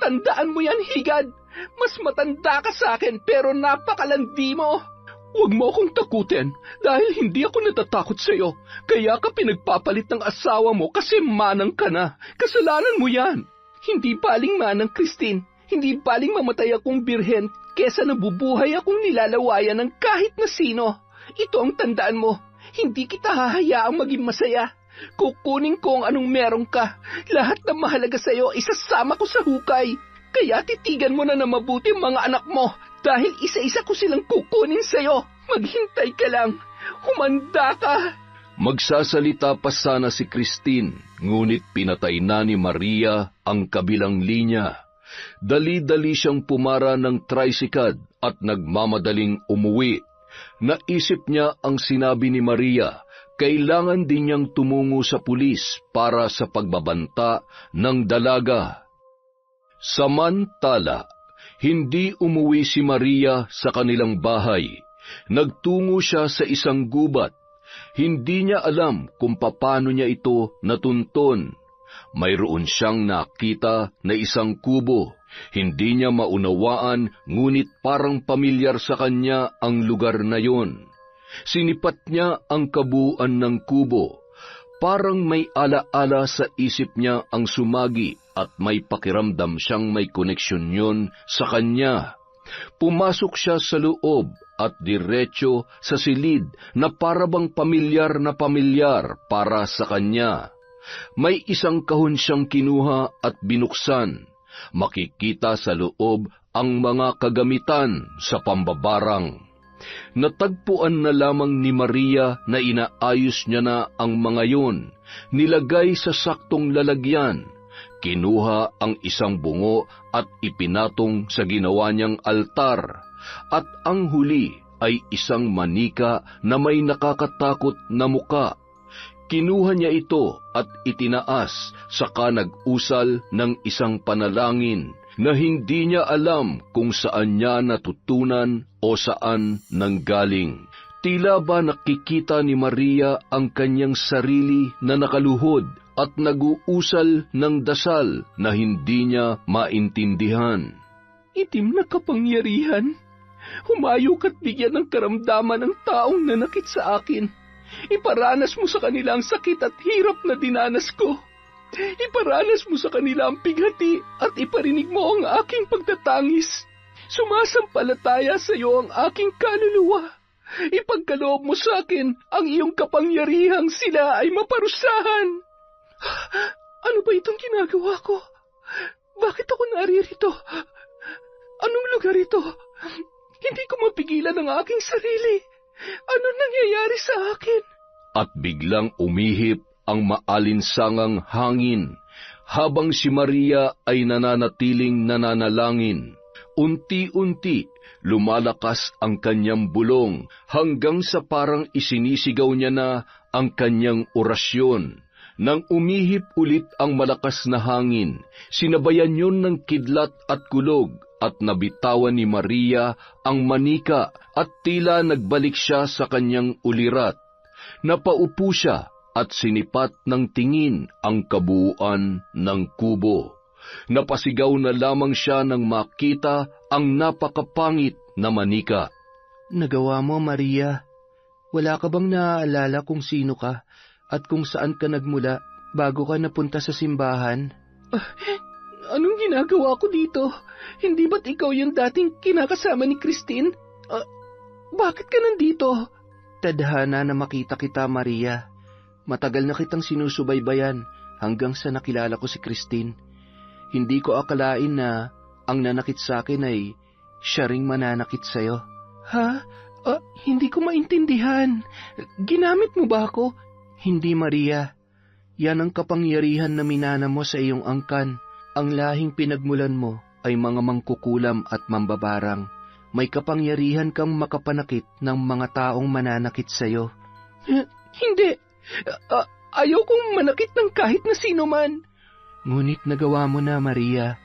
A: Tandaan mo yan, higad. Mas matanda ka sa akin pero napakalandi mo. Huwag mo akong takutin dahil hindi ako natatakot sa iyo. Kaya ka pinagpapalit ng asawa mo kasi manang ka na. Kasalanan mo yan. Hindi baling manang, Christine. Hindi baling mamatay akong birhen kesa nabubuhay akong nilalawayan ng kahit na sino. Ito ang tandaan mo. Hindi kita hahayaang maging masaya. Kukunin ko ang anong meron ka. Lahat ng mahalaga sa iyo isasama ko sa hukay. Kaya titigan mo na mabuti ang mga anak mo dahil isa-isa ko silang kukunin sa iyo. Maghintay ka lang. Humanda ka.
B: Magsasalita pa sana si Christine, ngunit pinatay na ni Maria ang kabilang linya. Dali-dali siyang pumara ng tricycad at nagmamadaling umuwi. Naisip niya ang sinabi ni Maria, kailangan din niyang tumungo sa pulis para sa pagbabanta ng dalaga. Samantala, hindi umuwi si Maria sa kanilang bahay. Nagtungo siya sa isang gubat. Hindi niya alam kung paano niya ito natunton. Mayroon siyang nakita na isang kubo. Hindi niya maunawaan, ngunit parang pamilyar sa kanya ang lugar na yon. Sinipat niya ang kabuuan ng kubo. Parang may ala-ala sa isip niya ang sumagi at may pakiramdam siyang may koneksyon yon sa kanya. Pumasok siya sa loob at diretso sa silid na parabang pamilyar na pamilyar para sa kanya. May isang kahon siyang kinuha at binuksan. Makikita sa loob ang mga kagamitan sa pambabarang. Natagpuan na lamang ni Maria na inaayos niya na ang mga yun. Nilagay sa saktong lalagyan. Kinuha ang isang bungo at ipinatong sa ginawa niyang altar. At ang huli ay isang manika na may nakakatakot na muka. Kinuha niya ito at itinaas, saka nag-usal ng isang panalangin na hindi niya alam kung saan niya natutunan o saan nanggaling. Tila ba nakikita ni Maria ang kanyang sarili na nakaluhod at nag-uusal ng dasal na hindi niya maintindihan.
A: Itim na kapangyarihan, humayok at bigyan ng karamdaman ang taong nanakit sa akin. Iparanas mo sa kanila ang sakit at hirap na dinanas ko. Iparanas mo sa kanila ang pighati at iparinig mo ang aking pagtatangis. Sumasampalataya sa iyo ang aking kaluluwa. Ipagkaloob mo sa akin ang iyong kapangyarihang sila ay maparusahan. Ano ba itong ginagawa ko? Bakit ako naririto? Anong lugar ito? Hindi ko mapigilan ang aking sarili. Ano nangyayari sa akin?
B: At biglang umihip ang maalinsangang hangin habang si Maria ay nananatiling nananalangin. Unti-unti lumalakas ang kanyang bulong hanggang sa parang isinisigaw niya na ang kanyang orasyon. Nang umihip ulit ang malakas na hangin, sinabayan yun ng kidlat at kulog at nabitawan ni Maria ang manika at tila nagbalik siya sa kanyang ulirat. Napaupo siya at sinipat ng tingin ang kabuuan ng kubo. Napasigaw na lamang siya nang makita ang napakapangit na manika.
C: Nagawa mo, Maria. Wala ka bang naaalala kung sino ka at kung saan ka nagmula bago ka napunta sa simbahan?
A: Anong ginagawa ko dito? Hindi ba't ikaw yung dating kinakasama ni Christine? Bakit ka nandito?
C: Tadhana na makita kita, Maria. Matagal na kitang sinusubaybayan hanggang sa nakilala ko si Christine. Hindi ko akalain na ang nanakit sa akin ay siya ring mananakit sa'yo.
A: Ha? Hindi ko maintindihan. Ginamit mo ba ako?
C: Hindi, Maria. Yan ang kapangyarihan na minana mo sa iyong angkan. Ang lahing pinagmulan mo ay mga mangkukulam at mambabarang. May kapangyarihan kang makapanakit ng mga taong mananakit sa'yo.
A: Hindi. Ayaw kong manakit ng kahit na sino man.
C: Ngunit nagawa mo na, Maria.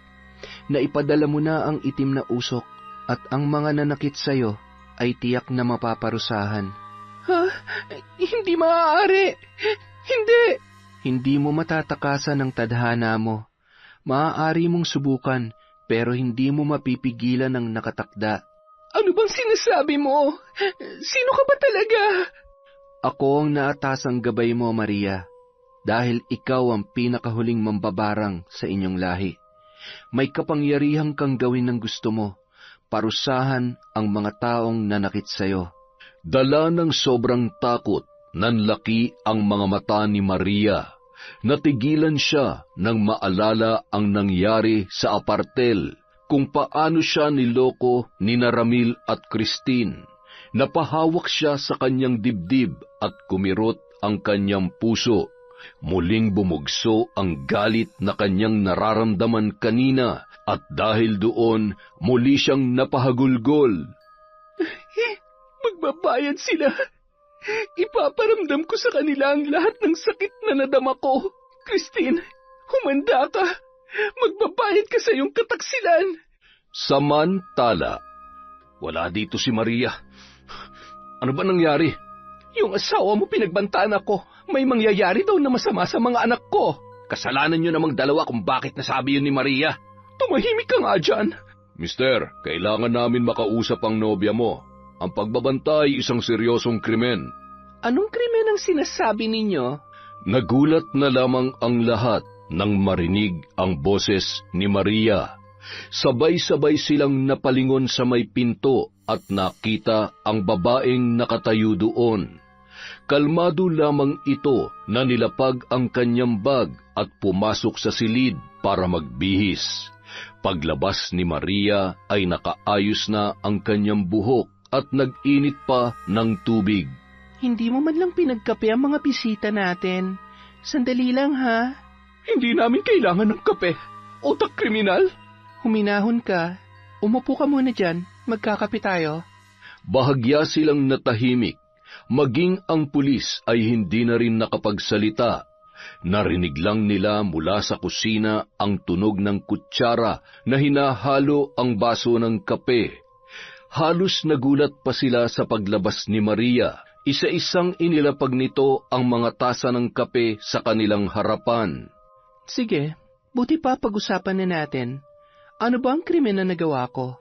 C: Naipadala mo na ang itim na usok at ang mga nanakit sa'yo ay tiyak na mapaparusahan.
A: Ha? Hindi maaari. Hindi.
C: Hindi mo matatakasan ang tadhana mo. Maaari mong subukan, pero hindi mo mapipigilan ang nakatakda.
A: Ano bang sinasabi mo? Sino ka ba talaga?
C: Ako ang naatasang gabay mo, Maria, dahil ikaw ang pinakahuling mambabarang sa inyong lahi. May kapangyarihang kang gawin ng gusto mo, parusahan ang mga taong nanakit sa'yo.
B: Dala ng sobrang takot, nanlaki ang mga mata ni Maria. Natigilan siya nang maalala ang nangyari sa apartel, kung paano siya niloko ni Ramil at Christine. Napahawak siya sa kanyang dibdib at kumirot ang kanyang puso. Muling bumugso ang galit na kanyang nararamdaman kanina at dahil doon, muli siyang napahagulgol.
A: Magbabayad sila. Ipaparamdam ko sa kanila ang lahat ng sakit na nadama ko. Christine, humanda ka. Magbabayad ka sa iyong kataksilan.
B: Samantala, wala dito si Maria. Ano ba nangyari?
A: Yung asawa mo pinagbantaan ako. May mangyayari daw na masama sa mga anak ko.
B: Kasalanan niyo namang dalawa kung bakit nasabi yun ni Maria.
A: Tumahimik ka nga dyan.
B: Mister, kailangan namin makausap ang nobya mo. Ang pagbabantay isang seryosong krimen.
A: Anong krimen ang sinasabi ninyo?
B: Nagulat na lamang ang lahat nang marinig ang boses ni Maria. Sabay-sabay silang napalingon sa may pinto at nakita ang babaeng nakatayo doon. Kalmado lamang ito na nilapag ang kanyang bag at pumasok sa silid para magbihis. Paglabas ni Maria ay nakaayos na ang kanyang buhok at nag-init pa ng tubig.
A: Hindi mo man lang pinagkape ang mga bisita natin. Sandali lang, ha? Hindi namin kailangan ng kape. Otak kriminal. Huminahon ka. Umupo ka muna dyan. Magkakape tayo.
B: Bahagya silang natahimik. Maging ang pulis ay hindi na rin nakapagsalita. Narinig lang nila mula sa kusina ang tunog ng kutsara na hinahalo ang baso ng kape. Halos nagulat pa sila sa paglabas ni Maria. Isa-isang inilapag nito ang mga tasa ng kape sa kanilang harapan.
A: Sige, buti pa pag-usapan na natin. Ano ba ang krimen na nagawa ko?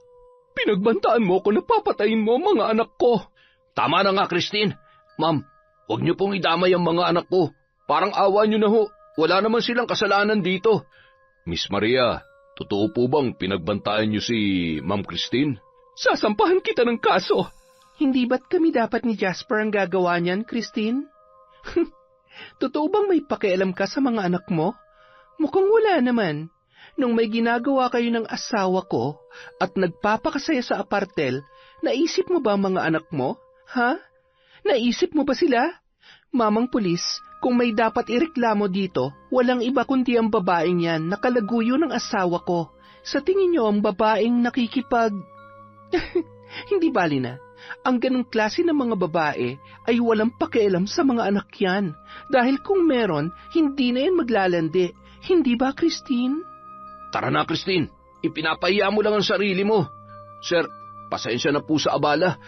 A: Pinagbantaan mo ko na papatayin mo mga anak ko.
B: Tama na nga, Christine. Ma'am, huwag niyo pong idamay ang mga anak ko. Parang awa niyo na ho. Wala naman silang kasalanan dito. Miss Maria, totoo po bang pinagbantaan niyo si Ma'am Christine?
A: Sasampahan kita ng kaso. Hindi ba't kami dapat ni Jasper ang gagawa niyan, Christine? Totoo bang may pakialam ka sa mga anak mo? Mukhang wala naman.
C: Nung may ginagawa kayo ng asawa ko at nagpapakasaya sa apartel, naisip mo ba ang mga anak mo? Ha? Naisip mo ba sila? Mamang pulis, kung may dapat ireklamo dito, walang iba kundi ang babaeng yan na kalaguyo ng asawa ko. Sa tingin niyo ang babaeng nakikipag... Hindi bali na. Ang ganong klase ng mga babae ay walang pakialam sa mga anak yan. Dahil kung meron, hindi na yan maglalandi. Hindi ba, Christine?
B: Tara na, Christine. Ipinapahiya mo lang ang sarili mo. Sir, pasensya na po sa abala.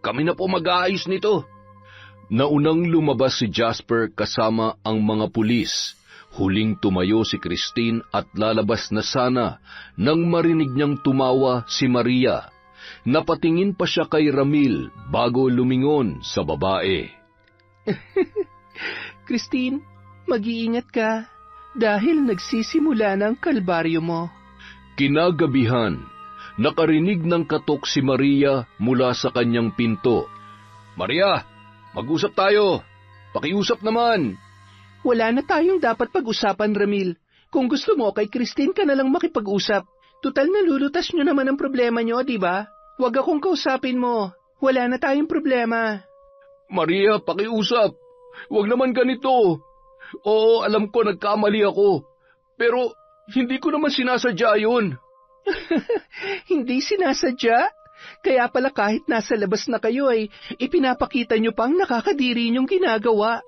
B: Kami na po mag-aayos nito. Naunang lumabas si Jasper kasama ang mga pulis. Huling tumayo si Christine at lalabas na sana nang marinig niyang tumawa si Maria. Napatingin pa siya kay Ramil bago lumingon sa babae.
C: Christine, mag-iingat ka dahil nagsisimula ng kalbaryo mo.
B: Kinagabihan, nakarinig ng katok si Maria mula sa kanyang pinto. Maria, mag-usap tayo. Pakiusap naman.
C: Wala na tayong dapat pag-usapan, Ramil. Kung gusto mo, kay Christine ka na lang makipag-usap. Tutal nalulutas nyo naman ang problema nyo, di ba? Huwag akong kausapin mo. Wala na tayong problema.
B: Maria, pakiusap. Huwag naman ganito. Oo, alam ko nagkamali ako. Pero hindi ko naman sinasadya yun.
C: Hindi sinasadya? Kaya pala kahit nasa labas na kayo ay ipinapakita nyo pang nakakadiri nyong ginagawa.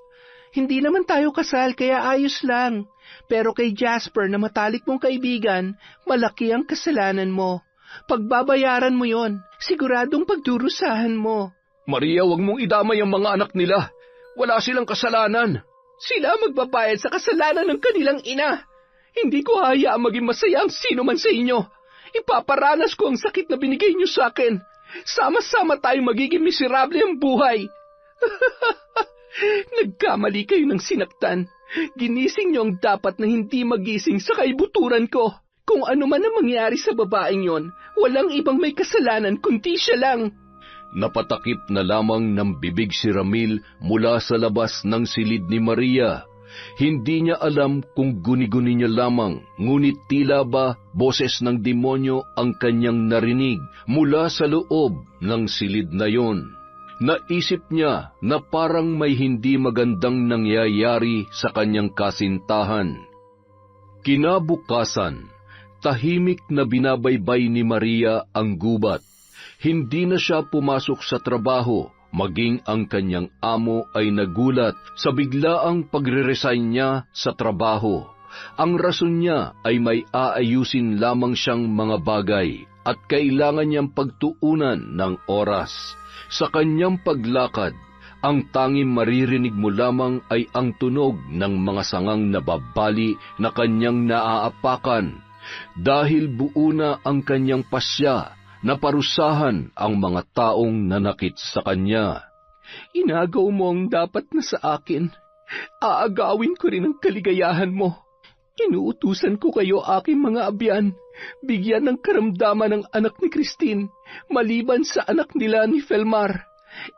C: Hindi naman tayo kasal kaya ayos lang. Pero kay Jasper na matalik mong kaibigan, malaki ang kasalanan mo. Pagbabayaran mo yon, siguradong pagdurusahan mo.
B: Maria, wag mong idamay ang mga anak nila. Wala silang kasalanan.
A: Sila magbabayad sa kasalanan ng kanilang ina. Hindi ko hayaang maging masaya ang sino man sa inyo. Ipaparanas ko ang sakit na binigay niyo sa akin. Sama-sama tayong magiging miserable ang buhay. Nagkamali kayo ng sinaktan. Ginising niyo ang dapat na hindi magising sa kaibuturan ko. Kung ano man ang mangyari sa babaeng yon, walang ibang may kasalanan kundi siya lang.
B: Napatakip na lamang ng bibig si Ramil mula sa labas ng silid ni Maria. Hindi niya alam kung guni-guni niya lamang, ngunit tila ba boses ng demonyo ang kanyang narinig mula sa loob ng silid na yon. Naisip niya na parang may hindi magandang nangyayari sa kanyang kasintahan. Kinabukasan, tahimik na binabaybay ni Maria ang gubat. Hindi na siya pumasok sa trabaho, maging ang kanyang amo ay nagulat sa biglaang pagre-resign niya sa trabaho. Ang rason niya ay may aayusin lamang siyang mga bagay at kailangan niyang pagtuunan ng oras. Sa kanyang paglakad, ang tanging maririnig mo lamang ay ang tunog ng mga sangang nababali na kanyang naaapakan. Dahil buo na ang kanyang pasya, naparusahan ang mga taong nanakit sa kanya.
A: Inagaw mo ang dapat na sa akin. Aagawin ko rin ang kaligayahan mo. Inuutusan ko kayo aking mga abyan, bigyan ng karamdaman ng anak ni Christine, maliban sa anak nila ni Felmar.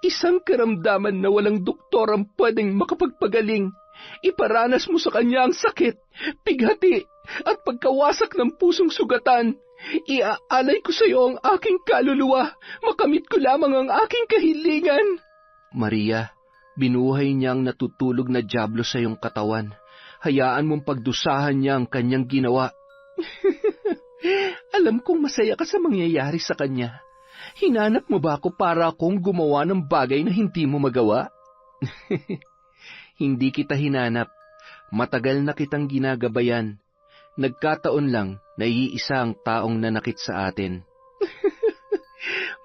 A: Isang karamdaman na walang doktor ang pwedeng makapagpagaling. Iparanas mo sa kanya ang sakit, pighati, at pagkawasak ng pusong sugatan. Iaalay ko sa iyo ang aking kaluluwa, makamit ko lamang ang aking kahilingan.
C: Maria, binuhay niya ang natutulog na dyablo sa iyong katawan. Hayaan mong pagdusahan niya ang kanyang ginawa.
A: Alam kong masaya ka sa mangyayari sa kanya. Hinanap mo ba ako para akong gumawa ng bagay na hindi mo magawa?
C: Hindi kita hinanap. Matagal na kitang ginagabayan. Nagkataon lang na iisa ang taong nanakit sa atin.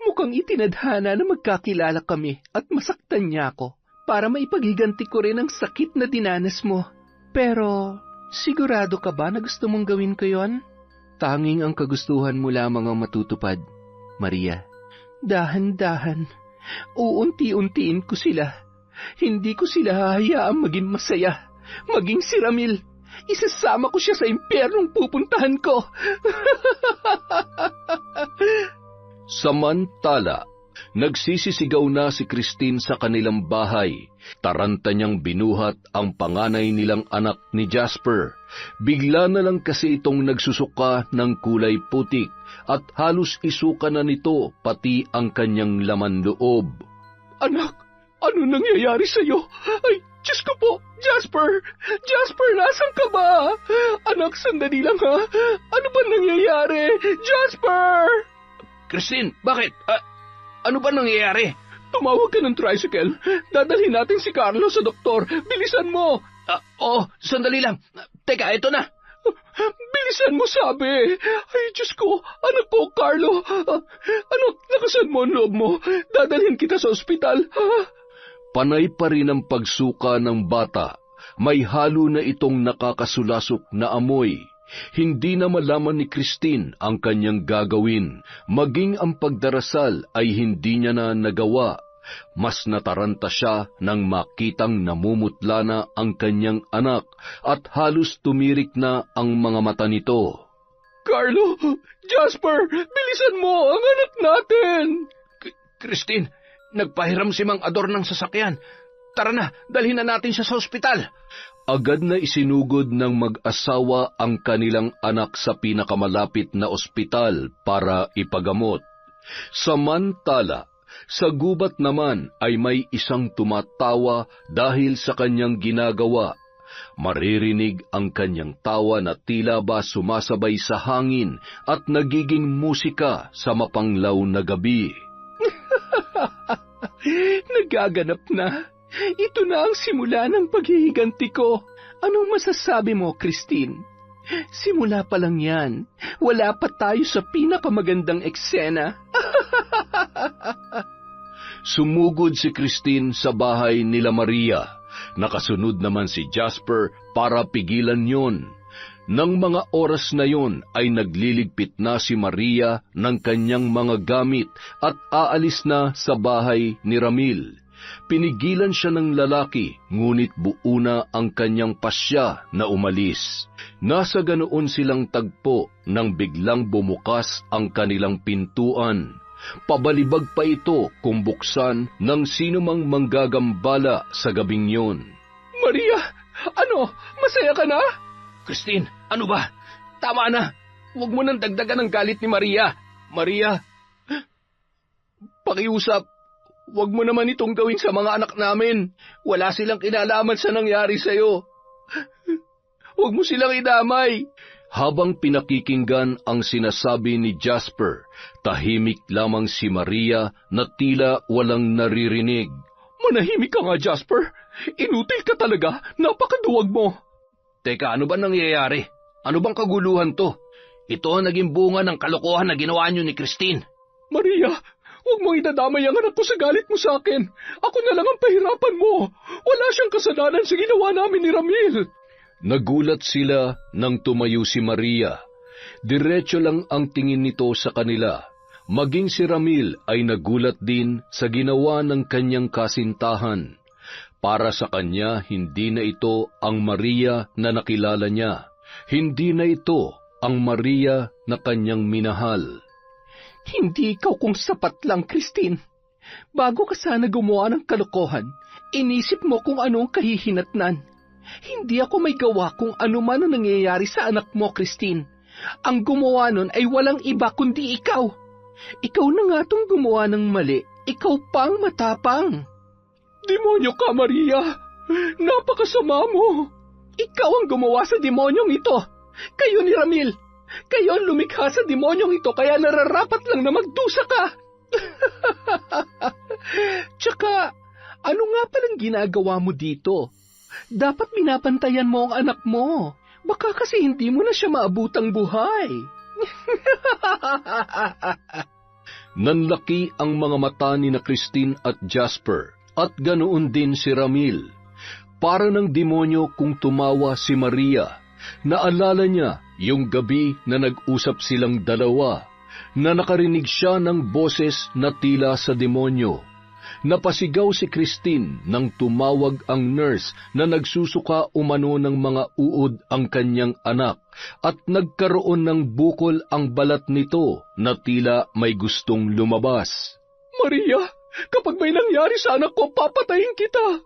A: Mukhang itinadhana na magkakilala kami at masaktan niya ako para maipagiganti ko rin ang sakit na dinanas mo.
C: Pero, sigurado ka ba na gusto mong gawin ko yon? Tanging ang kagustuhan mo lamang ang matutupad, Maria.
A: Dahan-dahan, uunti-untiin ko sila. Hindi ko sila hahayaang maging masaya, maging si Ramil. Isasama ko siya sa impyernong pupuntahan ko.
B: Samantala, nagsisisigaw na si Christine sa kanilang bahay. Taranta niyang binuhat ang panganay nilang anak ni Jasper. Bigla na lang kasi itong nagsusuka ng kulay putik at halos isuka na nito pati ang kanyang laman loob.
A: Anak, ano nangyayari sa'yo? Ay, Diyos ko po, Jasper! Jasper, nasan ka ba? Anak, sandali lang ha. Ano ba nangyayari? Jasper!
D: Christine, bakit? Ano ba nangyayari?
A: Tumawag ka ng tricycle. Dadalhin natin si Carlo sa doktor. Bilisan mo!
D: Sandali lang. Teka, ito na.
A: Bilisan mo, sabi. Ay, Diyos ko, anak ko, Carlo. Anak, lakasan mo ang loob mo. Dadalhin kita sa ospital.
B: Panay pa rin ang pagsuka ng bata. May halo na itong nakakasulasok na amoy. Hindi na malaman ni Christine ang kanyang gagawin. Maging ang pagdarasal ay hindi niya na nagawa. Mas nataranta siya nang makitang namumutla na ang kanyang anak at halos tumirik na ang mga mata nito.
A: Carlo! Jasper! Bilisan mo ang anak natin!
D: Christine, nagpahiram si Mang Ador ng sasakyan. Tara na, dalhin na natin siya sa ospital.
B: Agad na isinugod ng mag-asawa ang kanilang anak sa pinakamalapit na ospital para ipagamot. Samantala, sa gubat naman ay may isang tumatawa dahil sa kanyang ginagawa. Maririnig ang kanyang tawa na tila ba sumasabay sa hangin at nagiging musika sa mapanglaw na gabi.
A: Nagaganap na. Ito na ang simula ng paghihiganti ko. Anong masasabi mo, Christine? Simula pa lang yan. Wala pa tayo sa pinakamagandang eksena.
B: Sumugod si Christine sa bahay nila Maria. Nakasunod naman si Jasper para pigilan yon. Nang mga oras na yon ay nagliligpit na si Maria ng kanyang mga gamit at aalis na sa bahay ni Ramil. Pinigilan siya ng lalaki, ngunit buo na ang kanyang pasya na umalis. Nasa ganoon silang tagpo nang biglang bumukas ang kanilang pintuan. Pabalibag pa ito kung buksan ng sinumang manggagambala sa gabing yon.
A: Maria, ano? Masaya ka na?
D: Christine, ano ba? Tama na. Huwag mo nang dagdagan ang galit ni Maria. Maria, pakiusap. Huwag mo naman itong gawin sa mga anak namin. Wala silang kinalaman sa nangyari sa'yo. Huwag mo silang idamay.
B: Habang pinakikinggan ang sinasabi ni Jasper, tahimik lamang si Maria na tila walang naririnig.
A: Manahimik ka nga, Jasper. Inutil ka talaga. Napakaduwag mo.
D: Teka, ano ba nangyayari? Ano bang kaguluhan to? Ito ang naging bunga ng kalokohan na ginawa niyo ni Christine.
A: Maria, huwag mo idadamay ang anak ko sa galit mo sa akin. Ako na lang ang pahirapan mo. Wala siyang kasalanan sa ginawa namin ni Ramil.
B: Nagulat sila nang tumayo si Maria. Diretso lang ang tingin nito sa kanila. Maging si Ramil ay nagulat din sa ginawa ng kanyang kasintahan. Para sa kanya, hindi na ito ang Maria na nakilala niya. Hindi na ito ang Maria na kanyang minahal.
A: Hindi ikaw kung sapat lang, Christine. Bago ka sana gumawa ng kalokohan, inisip mo kung ano ang kahihinatnan. Hindi ako may gawa kung ano man ang nangyayari sa anak mo, Christine. Ang gumawa nun ay walang iba kundi ikaw. Ikaw na nga tong gumawa ng mali. Ikaw pang matapang. Demonyo ka, Maria. Napakasama mo. Ikaw ang gumawa sa demonyong ito. Kayo ni Ramil. Kayo ang lumikha sa demonyong ito kaya nararapat lang na magdusa ka. Tsaka, ano nga palang ginagawa mo dito? Dapat binabantayan mo ang anak mo. Baka kasi hindi mo na siya maabutang buhay.
B: Nanlaki ang mga mata ni na Christine at Jasper, at ganoon din si Ramil. Para ng demonyo kung tumawa si Maria. Naalala niya yung gabi na nag-usap silang dalawa, na nakarinig siya ng boses na tila sa demonyo. Napasigaw si Christine nang tumawag ang nurse na nagsusuka umano ng mga uod ang kanyang anak at nagkaroon ng bukol ang balat nito na tila may gustong lumabas.
A: Maria, kapag may nangyari sa anak ko, papatayin kita.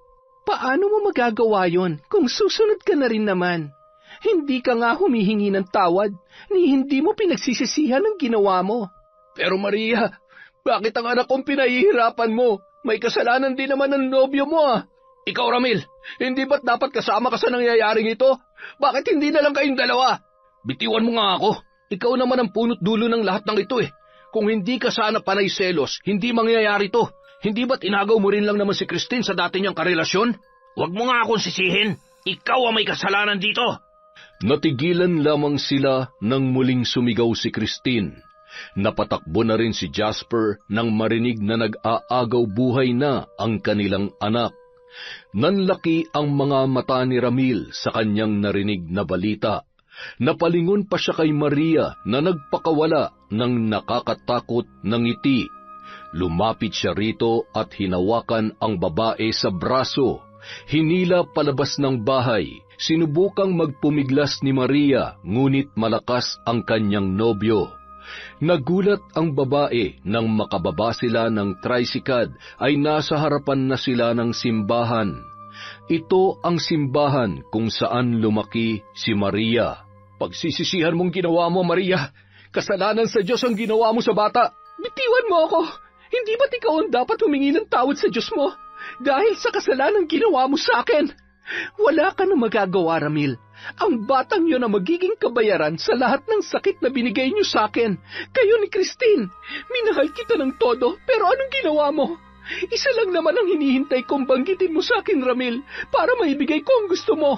A: Paano mo magagawa yon kung susunod ka na rin naman? Hindi ka nga humihingi ng tawad, ni hindi mo pinagsisisihan ang ginawa mo.
D: Pero Maria, bakit ang anak kong pinahihirapan mo? May kasalanan din naman ng nobyo mo ah. Ikaw Ramil, hindi ba't dapat kasama ka sa nangyayaring ito? Bakit hindi na lang kayong dalawa? Bitiwan mo nga ako. Ikaw naman ang punot dulo ng lahat ng ito eh. Kung hindi ka sana panay selos, hindi mangyayari to. Hindi ba't inagaw mo rin lang naman si Christine sa dati niyang karelasyon? Huwag mo nga akong sisihin. Ikaw ang may kasalanan dito.
B: Natigilan lamang sila nang muling sumigaw si Christine. Napatakbo na rin si Jasper nang marinig na nag-aagaw buhay na ang kanilang anak. Nanlaki ang mga mata ni Ramil sa kanyang narinig na balita. Napalingon pa siya kay Maria na nagpakawala ng nakakatakot na ngiti. Lumapit siya rito at hinawakan ang babae sa braso. Hinila palabas ng bahay. Sinubukang magpumiglas ni Maria, ngunit malakas ang kanyang nobyo. Nagulat ang babae nang makababa sila ng tricycad ay nasa harapan na sila ng simbahan. Ito ang simbahan kung saan lumaki si Maria.
D: Pagsisisihan mong ginawa mo, Maria. Kasalanan sa Diyos ang ginawa mo sa bata.
A: Bitiwan mo ako. Hindi ba't ikaw ang dapat humingi ng tawad sa Diyos mo? Dahil sa kasalanan ginawa mo sa akin. Wala ka na magagawa, Ramil. Ang batang yon ang magiging kabayaran sa lahat ng sakit na binigay niyo sa akin. Kayo ni Christine, minahal kita ng todo, pero anong ginawa mo? Isa lang naman ang hinihintay kong banggitin mo sa akin, Ramil, para maibigay ko ang gusto mo.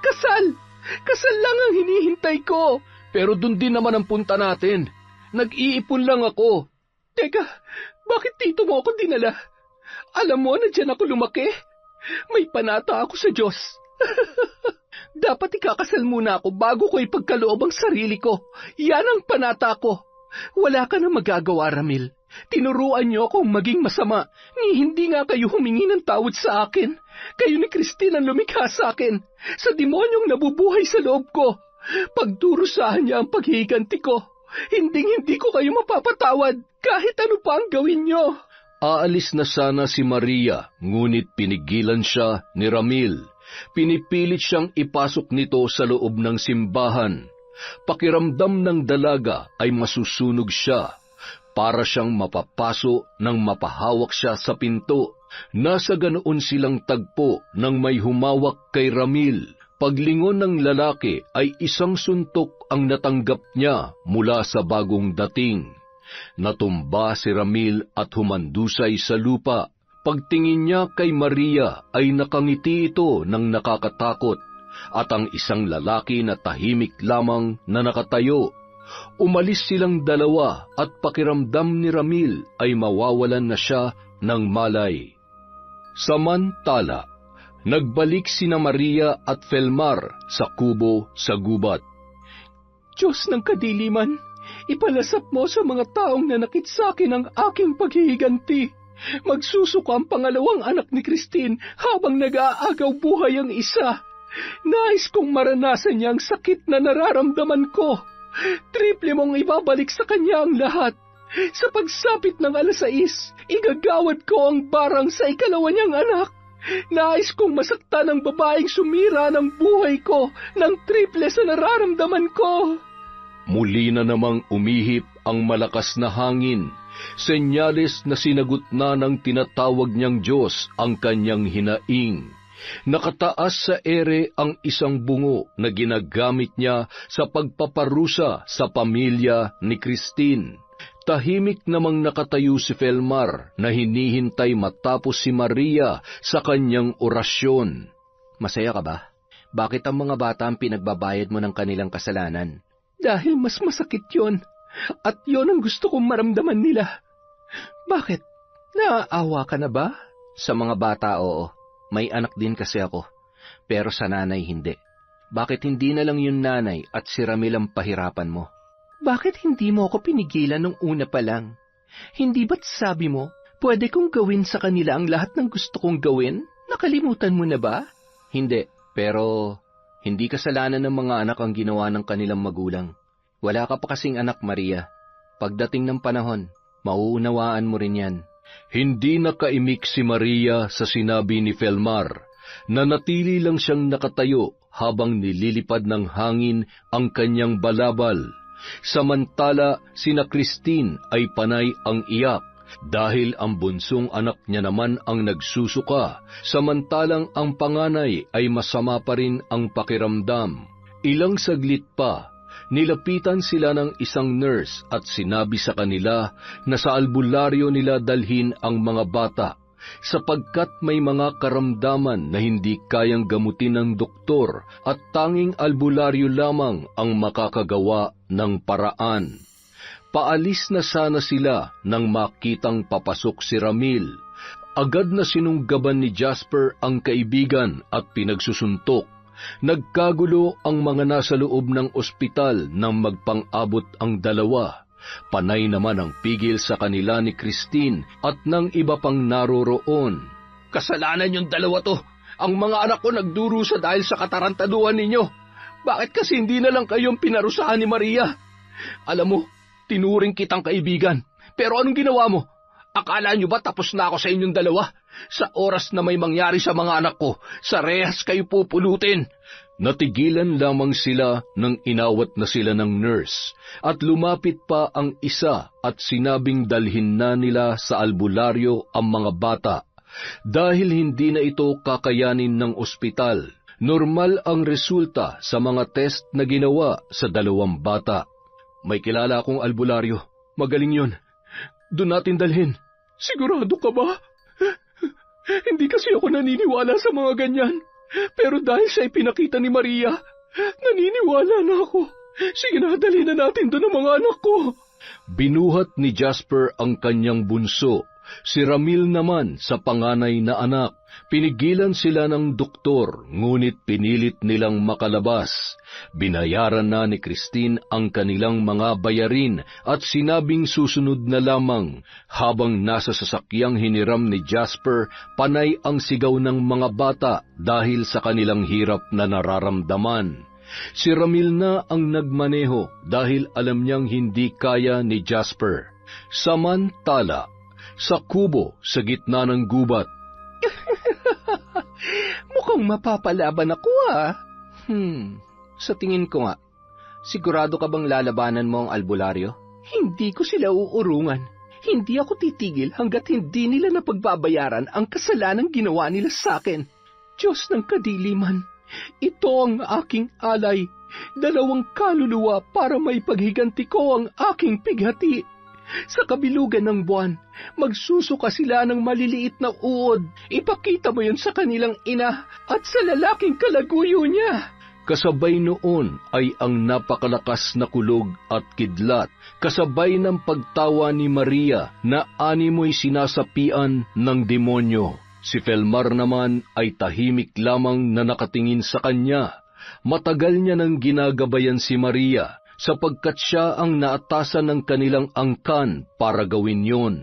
A: Kasal! Kasal lang ang hinihintay ko.
D: Pero dun din naman ang punta natin. Nag-iipon lang ako.
A: Teka, bakit dito mo ako dinala? Alam mo na dyan ako lumaki? May panata ako sa Diyos. Dapat ikakasal muna ako bago ko ipagkaloob ang sarili ko. Yan ang panata ko. Wala ka na magagawa, Ramil. Tinuruan niyo akong maging masama, ni hindi nga kayo humingi ng tawad sa akin. Kayo ni Christine ang lumikha sa akin, sa demonyong nabubuhay sa loob ko. Pagdurusahan niya ang paghihiganti ko. Hindi ko kayo mapapatawad, kahit ano pa ang gawin niyo.
B: Aalis na sana si Maria, ngunit pinigilan siya ni Ramil. Pinipilit siyang ipasok nito sa loob ng simbahan. Pakiramdam ng dalaga ay masusunog siya. Para siyang mapapaso nang mapahawak siya sa pinto. Nasa ganoon silang tagpo nang may humawak kay Ramil. Paglingon ng lalaki ay isang suntok ang natanggap niya mula sa bagong dating. Natumba si Ramil at humandusay sa lupa. Pagtingin niya kay Maria ay nakangiti ito ng nakakatakot, at ang isang lalaki na tahimik lamang na nakatayo. Umalis silang dalawa at pakiramdam ni Ramil ay mawawalan na siya ng malay. Samantala, nagbalik sina Maria at Felmar sa kubo sa gubat.
A: Diyos ng kadiliman, ipalasap mo sa mga taong nanakit sa akin ang aking paghihiganti. Magsusuko ang pangalawang anak ni Christine habang nag-aagaw buhay ang isa. Nais kong maranasan niya ang sakit na nararamdaman ko. Triple mong ibabalik sa kanya ang lahat. Sa pagsapit ng 6:00, igagawad ko ang barang sa ikalawa niyang anak. Nais kong masaktan ang babaeng sumira ng buhay ko ng triple sa nararamdaman ko.
B: Muli na namang umihip ang malakas na hangin, senyales na sinagot na ng tinatawag niyang Diyos ang kanyang hinaing. Nakataas sa ere ang isang bungo na ginagamit niya sa pagpaparusa sa pamilya ni Christine. Tahimik namang nakatayo si Felmar na hinihintay matapos si Maria sa kanyang orasyon.
C: Masaya ka ba? Bakit ang mga bata ang pinagbabayad mo ng kanilang kasalanan?
A: Dahil mas masakit yon, at yon ang gusto kong maramdaman nila. Bakit? Naaawa ka na ba?
C: Sa mga bata, oo. May anak din kasi ako, pero sa nanay hindi. Bakit hindi na lang yung nanay at si Ramil ang pahirapan mo?
A: Bakit hindi mo ako pinigilan nung una pa lang? Hindi ba't sabi mo, pwede kong gawin sa kanila ang lahat ng gusto kong gawin? Nakalimutan mo na ba?
C: Hindi, pero hindi kasalanan ng mga anak ang ginawa ng kanilang magulang. Wala ka pa kasing anak, Maria. Pagdating ng panahon, mauunawaan mo rin yan.
B: Hindi nakaimik si Maria sa sinabi ni Felmar. Nanatili lang siyang nakatayo habang nililipad ng hangin ang kanyang balabal. Samantala, sina Christine ay panay ang iyak dahil ang bunsong anak niya naman ang nagsusuka, samantalang ang panganay ay masama pa rin ang pakiramdam. Ilang saglit pa, nilapitan sila ng isang nurse at sinabi sa kanila na sa albularyo nila dalhin ang mga bata, sapagkat may mga karamdaman na hindi kayang gamutin ng doktor at tanging albularyo lamang ang makakagawa ng paraan. Paalis na sana sila nang makitang papasok si Ramil. Agad na sinunggaban ni Jasper ang kaibigan at pinagsusuntok. Nagkagulo ang mga nasa loob ng ospital nang magpang-abot ang dalawa. Panay naman ang pigil sa kanila ni Christine at ng iba pang naroroon.
D: Kasalanan yung dalawa to. Ang mga anak ko nagdurusa dahil sa katarantaduhan ninyo. Bakit kasi hindi na lang kayong pinarusahan ni Maria? Alam mo, tinuring kitang kaibigan. Pero anong ginawa mo? Akala nyo ba tapos na ako sa inyong dalawa? Sa oras na may mangyari sa mga anak ko, sa rehas kayo pupulutin.
B: Natigilan lamang sila nang inawat na sila ng nurse at lumapit pa ang isa at sinabing dalhin na nila sa albularyo ang mga bata. Dahil hindi na ito kakayanin ng ospital, normal ang resulta sa mga test na ginawa sa dalawang bata. May kilala akong albularyo. Magaling yun. Doon natin dalhin.
A: Sigurado ka ba? Hindi kasi ako naniniwala sa mga ganyan. Pero dahil siya ipinakita ni Maria, naniniwala na ako. Sige na, dalhin na natin doon ang mga anak ko.
B: Binuhat ni Jasper ang kanyang bunso. Si Ramil naman sa panganay na anak. Pinigilan sila ng doktor, ngunit pinilit nilang makalabas. Binayaran na ni Christine ang kanilang mga bayarin at sinabing susunod na lamang. Habang nasa sasakyang hiniram ni Jasper, panay ang sigaw ng mga bata dahil sa kanilang hirap na nararamdaman. Si Ramil na ang nagmaneho dahil alam niyang hindi kaya ni Jasper. Samantala, sa kubo sa gitna ng gubat,
A: Mukhang mapapalaban ako
C: Sa tingin ko nga, sigurado ka bang lalabanan mo ang albularyo?
A: Hindi ko sila uurungan. Hindi ako titigil hanggat hindi nila napagbabayaran ang kasalanang ginawa nila sa akin. Diyos ng kadiliman, ito ang aking alay, 2 kaluluwa para may paghiganti ko ang aking pighati. Sa kabilugan ng buwan, magsusuka sila ng maliliit na uod. Ipakita mo yun sa kanilang ina at sa lalaking kalaguyo niya.
B: kasabay noon ay ang napakalakas na kulog at kidlat, kasabay ng pagtawa ni Maria na animoy sinasapian ng demonyo. Si Felmar naman ay tahimik lamang na nakatingin sa kanya. Matagal niya nang ginagabayan si Maria, sapagkat siya ang naatasan ng kanilang angkan para gawin yon.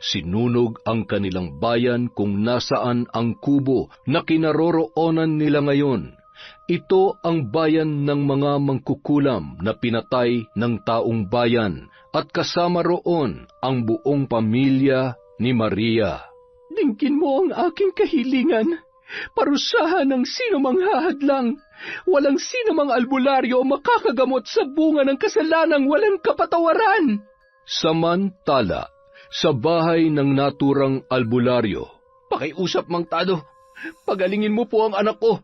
B: Sinunog ang kanilang bayan kung nasaan ang kubo na kinaroroonan nila ngayon. Ito ang bayan ng mga mangkukulam na pinatay ng taong bayan, at kasama roon ang buong pamilya ni Maria.
A: Dinggin mo ang aking kahilingan. Parusahan ng sino mang hahadlang. Walang sino mang albularyo o makakagamot sa bunga ng kasalanang walang kapatawaran.
B: Samantala, sa bahay ng naturang albularyo,
D: "Pakiusap, Mang Tado. Pagalingin mo po ang anak ko.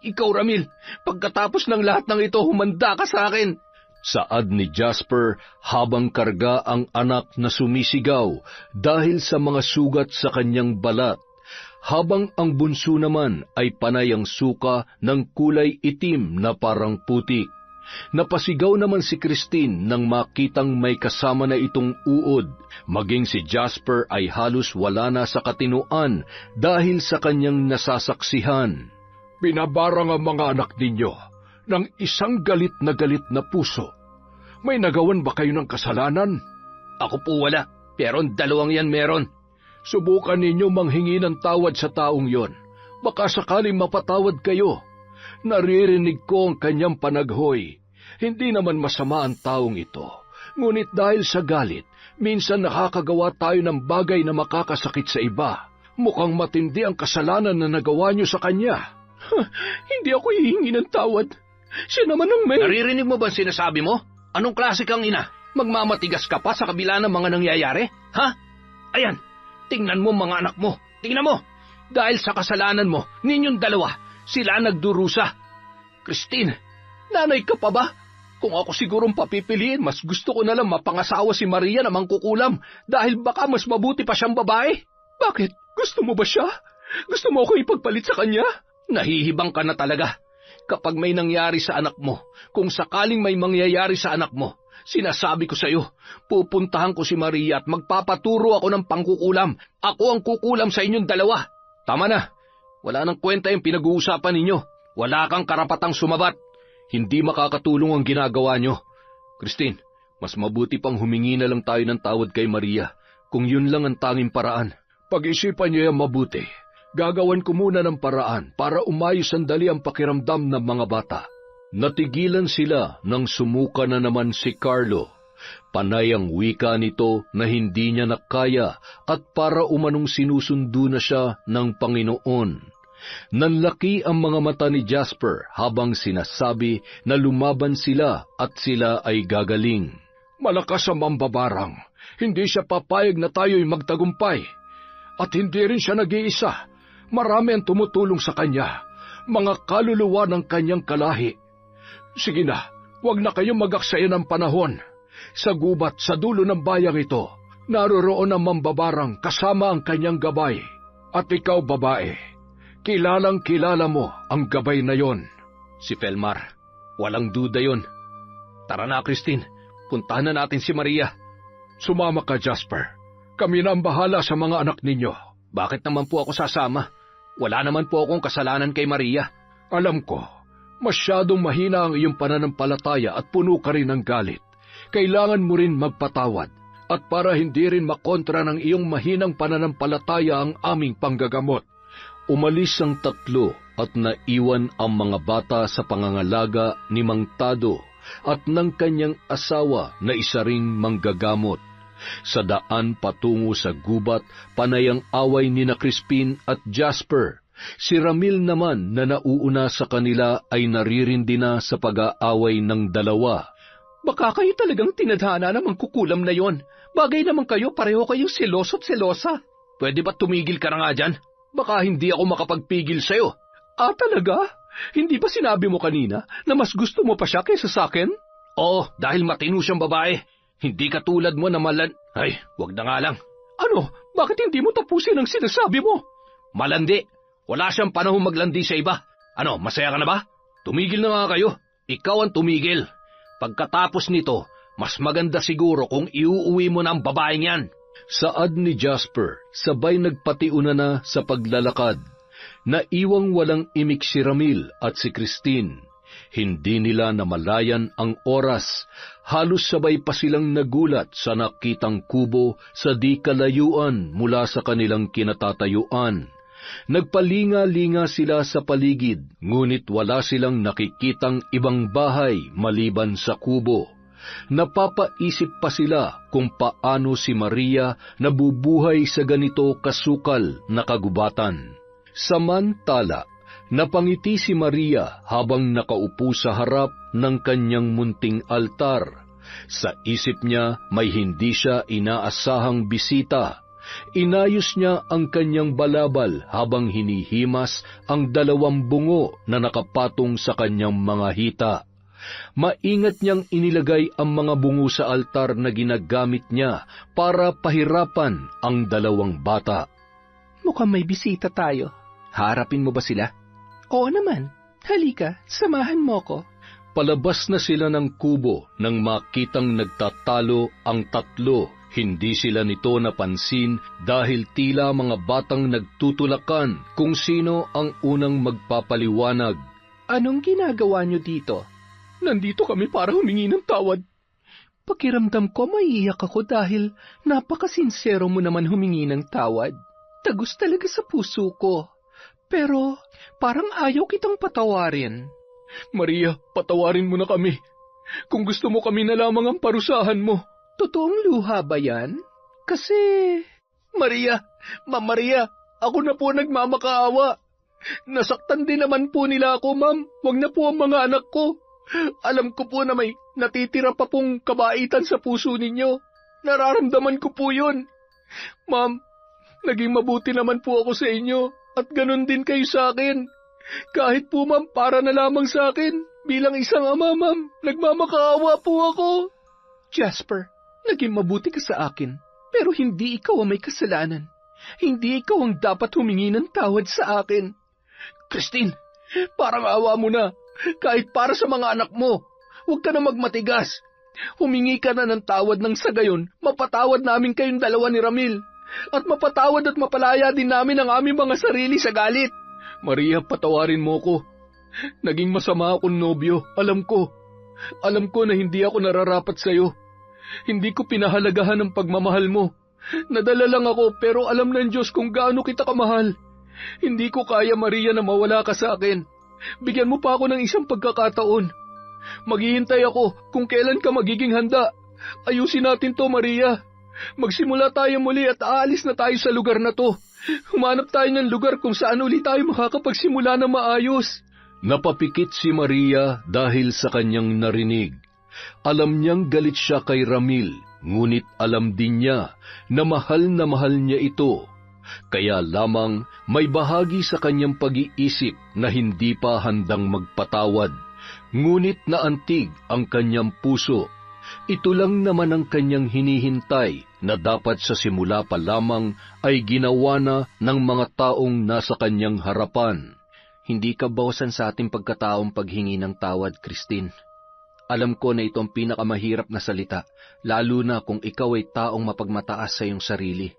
D: Ikaw, Ramil, pagkatapos ng lahat ng ito, humanda ka sa akin."
B: saad ni Jasper habang karga ang anak na sumisigaw dahil sa mga sugat sa kanyang balat, habang ang bunso naman ay panay ang suka ng kulay itim na parang putik. Napasigaw naman si Christine nang makitang may kasama na itong uod, maging si Jasper ay halos wala na sa katinuan dahil sa kanyang nasasaksihan.
E: "Binabarang ang mga anak ninyo ng isang galit na puso. May nagawan ba kayo ng kasalanan?"
D: "Ako po wala, pero 2 yan meron."
E: "Subukan ninyo manghingi ng tawad sa taong yon. Baka sakaling mapatawad kayo. Naririnig ko ang kanyang panaghoy. Hindi naman masama ang taong ito. Ngunit dahil sa galit, minsan nakakagawa tayo ng bagay na makakasakit sa iba. Mukhang matindi ang kasalanan na nagawa niyo sa kanya.
A: Hindi ako hihingi ng tawad. Siya naman ang may...
D: Naririnig mo ba ang sinasabi mo? Anong klase kang ina? Magmamatigas ka pa sa kabila ng mga nangyayari? Ha? Ayan, tingnan mo mga anak mo. Tingnan mo. Dahil sa kasalanan mo, ninyong dalawa, sila nagdurusa. Christine, nanay ka pa ba? Kung ako sigurong papipiliin, mas gusto ko na lang mapangasawa si Maria na mangkukulam dahil baka mas mabuti pa siyang babae.
A: Bakit? Gusto mo ba siya? Gusto mo ako ipagpalit sa kanya?
D: Nahihibang ka na talaga. Kapag may nangyari sa anak mo, kung sakaling may mangyayari sa anak mo, sinasabi ko sa iyo, pupuntahan ko si Maria at magpapaturo ako ng pangkukulam. Ako ang kukulam sa inyong dalawa. Tama na. Wala nang kwenta yung pinag-uusapan ninyo. Wala kang karapatang sumabat. Hindi makakatulong ang ginagawa nyo. Christine, mas mabuti pang humingi na lang tayo ng tawad kay Maria kung yun lang ang tanging paraan.
E: Pag-isipan niyo yan mabuti. Gagawan ko muna ng paraan para umayos sandali ang pakiramdam ng mga bata.
B: Natigilan sila nang sumuka na naman si Carlo. Panay ang wika nito na hindi niya nakaya at para umanong sinusundo na siya ng Panginoon. Nanlaki ang mga mata ni Jasper habang sinasabi na lumaban sila at sila ay gagaling.
E: Malakas ang mambabarang. Hindi siya papayag na tayo'y magtagumpay. At hindi rin siya nag-iisa. Marami ang tumutulong sa kanya. Mga kaluluwa ng kanyang kalahi. Sige na, huwag na kayong mag-aksaya ng panahon. Sa gubat sa dulo ng bayang ito, naroroon ang mambabarang kasama ang kanyang gabay. At ikaw, babae, kilalang-kilala mo ang gabay na yon.
D: Si Felmar, walang duda yon. Tara na, Christine, puntahan na natin si Maria.
E: Sumama ka, Jasper. Kami na ang bahala sa mga anak ninyo.
D: Bakit naman po ako sasama? Wala naman po akong kasalanan kay Maria.
E: Alam ko, masyadong mahina ang iyong pananampalataya at puno ka rin ng galit. Kailangan mo rin magpatawad. At para hindi rin makontra ng iyong mahinang pananampalataya ang aming panggagamot.
B: Umalis ang tatlo at naiwan ang mga bata sa pangangalaga ni Mang Tado at ng kanyang asawa na isa ring manggagamot. Sa daan patungo sa gubat, panay ang away ni na Crispin at Jasper. Si Ramil naman na nauuna sa kanila ay naririndi na sa pag-aaway ng dalawa.
A: Baka kayo talagang tinadhana na mangkukulam na yon. Bagay naman kayo, pareho kayong seloso't selosa.
D: Pwede ba tumigil ka na nga dyan? Baka hindi ako makapagpigil sa'yo.
A: Ah, talaga? Hindi ba sinabi mo kanina na mas gusto mo pa siya kaysa sa akin?
D: Oo, dahil matino siyang babae. Hindi katulad mo na Ay, wag na nga lang.
A: Ano? Bakit hindi mo tapusin ang sinasabi mo?
D: Malandi. Wala siyang panahon maglandi sa iba. Ano, masaya ka na ba? Tumigil na nga kayo. Ikaw ang tumigil. Pagkatapos nito, mas maganda siguro kung iuuwi mo na ang babaeng yan.
B: Saad ni Jasper, sabay nagpatiuna na sa paglalakad. Naiwang walang imik si Ramil at si Christine. Hindi nila namalayan ang oras. Halos sabay pa silang nagulat sa nakitang kubo sa di kalayuan mula sa kanilang kinatatayuan. Nagpalinga-linga sila sa paligid, ngunit wala silang nakikitang ibang bahay maliban sa kubo. Napapaisip pa sila kung paano si Maria nabubuhay sa ganito kasukal na kagubatan. Samantala, napangiti si Maria habang nakaupo sa harap ng kanyang munting altar. Sa isip niya may hindi siya inaasahang bisita. Inayos niya ang kanyang balabal habang hinihimas ang 2 bungo na nakapatong sa kanyang mga hita. Maingat niyang inilagay ang mga bungo sa altar na ginagamit niya para pahirapan ang 2 bata.
A: Mukhang may bisita tayo.
C: Harapin mo ba sila?
A: Oo naman. Halika, samahan mo ko.
B: Palabas na sila ng kubo nang makitang nagtatalo ang 3. Hindi sila nito napansin dahil tila mga batang nagtutulakan kung sino ang unang magpapaliwanag.
A: Anong ginagawa niyo dito? Nandito kami para humingi ng tawad. Pakiramdam ko maiiyak ako dahil napakasinsero mo naman humingi ng tawad. Tagus talaga sa puso ko. Pero parang ayaw kitang patawarin.
E: Maria, patawarin mo na kami. Kung gusto mo kami na lamang ang parusahan mo.
A: Totoong luha ba yan? Kasi...
D: Maria, Ma'am Maria, Ako na po nagmamakaawa. Nasaktan din naman po nila ako, ma'am. Huwag na po ang mga anak ko. Alam ko po na may natitira pa pong kabaitan sa puso ninyo. Nararamdaman ko po yun. Ma'am, naging mabuti naman po ako sa inyo at ganun din kayo sa akin. Kahit po ma'am, para na lamang sa akin. Bilang isang ama, ma'am, nagmamakaawa po ako.
A: Jasper, naging mabuti ka sa akin, pero hindi ikaw ang may kasalanan. Hindi ikaw ang dapat humingi ng tawad sa akin.
D: Christine, parang awa mo na. Kahit para sa mga anak mo, huwag ka na magmatigas. Humingi ka na ng tawad nang sa gayon, mapatawad namin kayong dalawa ni Ramil. At mapatawad at mapalaya din namin ang aming mga sarili sa galit. Maria, patawarin mo ko. Naging masama akong nobyo, alam ko. Alam ko na hindi ako nararapat sa'yo. Hindi ko pinahalagahan ang pagmamahal mo. Nadala lang ako pero alam ng Diyos kung gaano kita kamahal. Hindi ko kaya, Maria, na mawala ka sa akin. Bigyan mo pa ako ng isang pagkakataon. Maghihintay ako kung kailan ka magiging handa. Ayusin natin to, Maria. Magsimula tayo muli at aalis na tayo sa lugar na to. Humanap tayo ng lugar kung saan ulit tayo makakapagsimula na maayos.
B: Napapikit si Maria dahil sa kanyang narinig. Alam niyang galit siya kay Ramil, ngunit alam din niya na mahal niya ito. Kaya lamang may bahagi sa kanyang pag-iisip na hindi pa handang magpatawad, ngunit naantig ang kanyang puso. Ito lang naman ang kanyang hinihintay na dapat sa simula pa lamang ay ginawa na ng mga taong nasa kanyang harapan.
C: Hindi ka bawasan sa ating pagkataong paghingi ng tawad, Christine. Alam ko na ito ang pinakamahirap na salita, lalo na kung ikaw ay taong mapagmataas sa iyong sarili.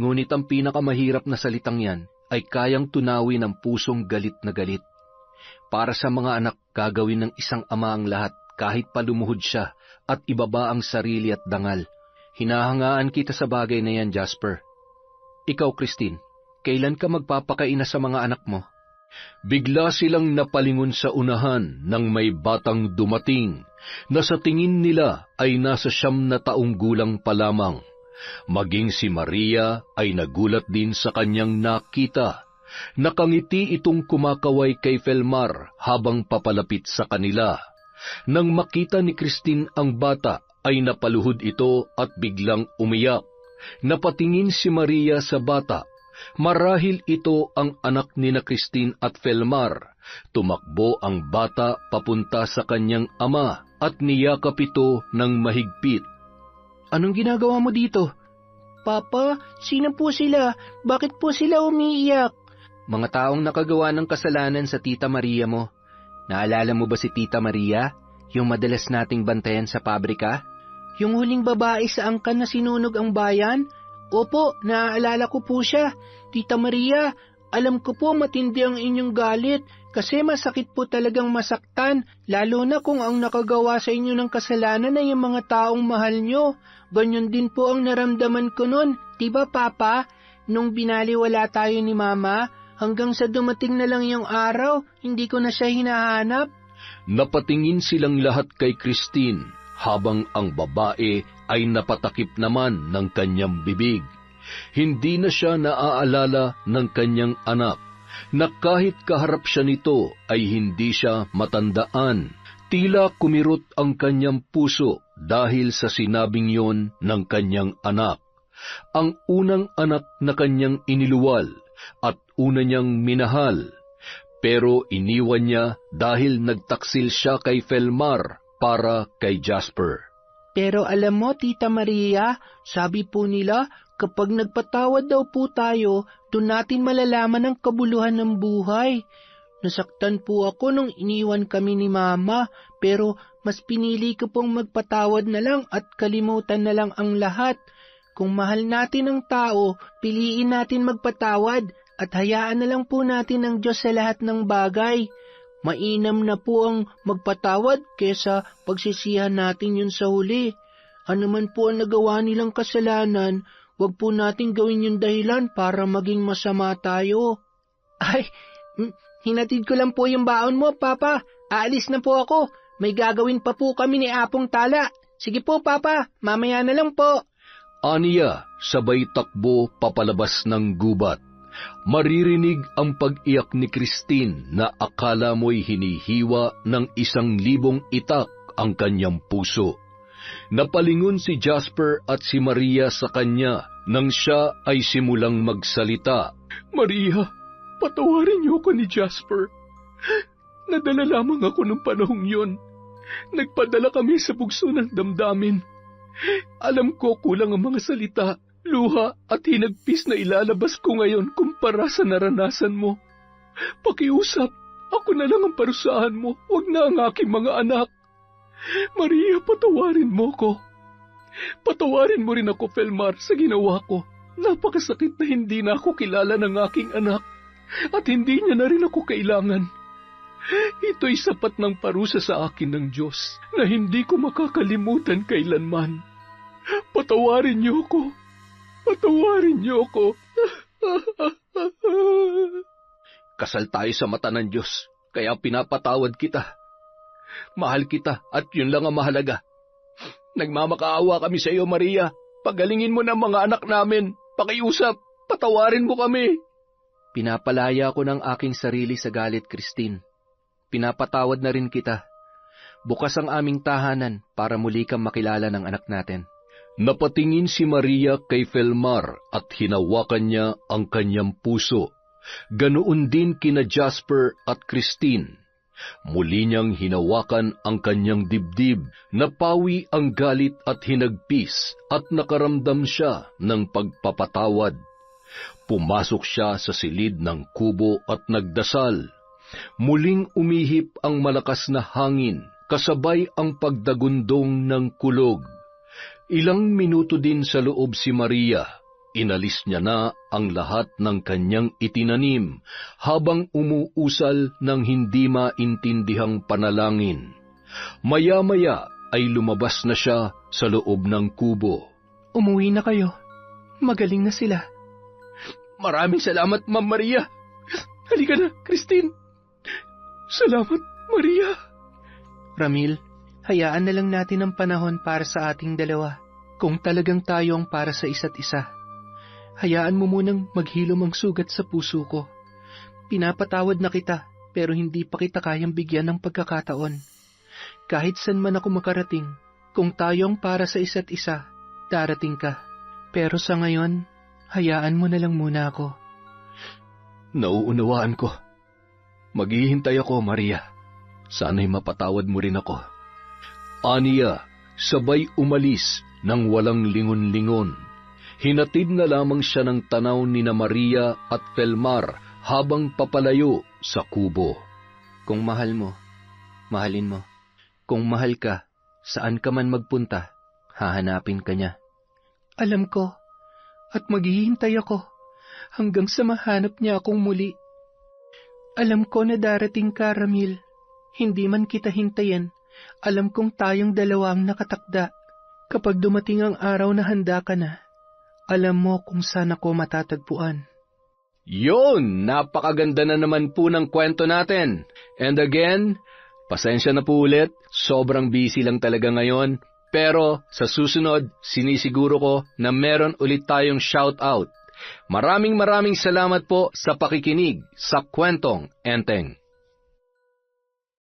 C: Ngunit ang pinakamahirap na salitang yan ay kayang tunawin ng pusong galit na galit. Para sa mga anak, gagawin ng isang ama ang lahat kahit palumuhod siya at ibaba ang sarili at dangal. Hinahangaan kita sa bagay na yan, Jasper. Ikaw, Christine, kailan ka magpapakaina sa mga anak mo?
B: Bigla silang napalingon sa unahan nang may batang dumating na sa tingin nila ay nasa 9 na taong gulang pa lamang. Maging si Maria ay nagulat din sa kanyang nakita. Nakangiti itong kumakaway kay Felmar habang papalapit sa kanila. Nang makita ni Christine ang bata, ay napaluhod ito at biglang umiyak. Napatingin si Maria sa bata. Marahil ito ang anak ni na Christine at Felmar. Tumakbo ang bata papunta sa kanyang ama at niyakap ito ng mahigpit.
A: Anong ginagawa mo dito? Papa, sino po sila? Bakit po sila umiiyak?
C: Mga taong nakagawa ng kasalanan sa Tita Maria mo. Naalala mo ba si Tita Maria? Yung madalas nating bantayan sa pabrika?
A: Yung huling babae sa angkan na sinunog ang bayan? Opo, naaalala ko po siya. Tita Maria, alam ko po matindi ang inyong galit kasi masakit po talagang masaktan, lalo na kung ang nakagawa sa inyo ng kasalanan ay yung mga taong mahal nyo. Ganyan din po ang naramdaman ko nun, diba Papa? Nung binaliwala tayo ni Mama, hanggang sa dumating na lang yung araw, hindi ko na siya hinahanap.
B: Napatingin silang lahat kay Christine, habang ang babae ay napatakip naman ng kanyang bibig. Hindi na siya naaalala ng kanyang anak, na kahit kaharap siya nito ay hindi siya matandaan. Tila kumirot ang kanyang puso dahil sa sinabing yon ng kanyang anak. Ang unang anak na kanyang iniluwal at una niyang minahal, pero iniwan niya dahil nagtaksil siya kay Felmar para kay Jasper.
A: Pero alam mo, Tita Maria, sabi po nila, kapag nagpatawad daw po tayo, doon natin malalaman ang kabuluhan ng buhay. Nasaktan po ako nung iniwan kami ni Mama, pero mas pinili ko pong magpatawad na lang at kalimutan na lang ang lahat. Kung mahal natin ang tao, piliin natin magpatawad at hayaan na lang po natin ang Diyos sa lahat ng bagay. Mainam na po ang magpatawad kesa pagsisihan natin yun sa huli. Ano man po ang nagawa nilang kasalanan, wag po natin gawin yung dahilan para maging masama tayo. Ay, hinatid ko lang po yung baon mo, Papa. Aalis na po ako. May gagawin pa po kami ni Apong Tala. Sige po, Papa. Mamaya na lang po.
B: Aniya sabay takbo papalabas ng gubat. Maririnig ang pag-iyak ni Christine na akala mo'y hinihiwa ng 1,000 itak ang kanyang puso. Napalingon si Jasper at si Maria sa kanya nang siya ay simulang magsalita.
E: Maria, patawarin niyo ako ni Jasper. Nadala lamang ako ng panahong yon. Nagpadala kami sa bugso ng damdamin. Alam ko kulang ang mga salita, luha at hinagpis na ilalabas ko ngayon kumpara sa naranasan mo. Pakiusap, ako na lang ang parusahan mo, huwag na ang aking mga anak. Maria, patawarin mo ko. Patawarin mo rin ako, Felmar, sa ginawa ko. Napakasakit na hindi na ako kilala ng aking anak at hindi niya na rin ako kailangan. Ito'y sapat ng parusa sa akin ng Diyos na hindi ko makakalimutan kailanman. Patawarin niyo ko. Patawarin niyo ko.
D: Kasal tayo sa mata ng Diyos, kaya pinapatawad kita. Mahal kita at yun lang ang mahalaga. Nagmamakaawa kami sa iyo, Maria. Pagalingin mo ng mga anak namin. Pakiusap, patawarin mo kami.
C: Pinapalaya ko ng aking sarili sa galit, Christine. Pinapatawad na rin kita. Bukas ang aming tahanan para muli kang makilala ng anak natin.
B: Napatingin si Maria kay Felmar at hinawakan niya ang kanyang puso. Ganoon din kina Jasper at Christine. Muli niyang hinawakan ang kanyang dibdib, napawi ang galit at hinagpis at nakaramdam siya ng pagpapatawad. Pumasok siya sa silid ng kubo at nagdasal. Muling umihip ang malakas na hangin, kasabay ang pagdagundong ng kulog. Ilang minuto din sa loob si Maria. Inalis niya na ang lahat ng kanyang itinanim habang umuusal ng hindi maintindihang panalangin. Maya-maya ay lumabas na siya sa loob ng kubo.
A: Umuwi na kayo. Magaling na sila.
D: Maraming salamat, Ma'am Maria.
A: Halika na, Christine. Salamat, Maria.
C: Ramil, hayaan na lang natin ang panahon para sa ating dalawa. Kung talagang tayo ang para sa isa't isa, hayaan mo munang maghilom ang sugat sa puso ko. Pinapatawad na kita, pero hindi pa kita kayang bigyan ng pagkakataon. Kahit saan man ako makarating, kung tayo ang para sa isa't isa, darating ka. Pero sa ngayon, hayaan mo na lang muna ako.
B: Nauunawaan ko. Maghihintay ako, Maria. Sana'y mapatawad mo rin ako. Aniya, sabay umalis nang walang lingon-lingon. Hinatid na lamang siya ng tanaw ni na Maria at Felmar habang papalayo sa kubo.
C: Kung mahal mo, mahalin mo. Kung mahal ka, saan ka man magpunta, hahanapin ka niya.
A: Alam ko, at maghihintay ako hanggang sa mahanap niya akong muli. Alam ko na darating ka, Ramil. Hindi man kita hintayin, alam kong tayong dalawa ang nakatakda. Kapag dumating ang araw na handa ka na, alam mo kung saan ako matatagpuan.
D: Yun! Napakaganda na naman po ng kwento natin. And again, pasensya na po ulit. Sobrang busy lang talaga ngayon. Pero sa susunod, sinisiguro ko na meron ulit tayong shout-out. Maraming salamat po sa pakikinig sa Kwentong Enteng.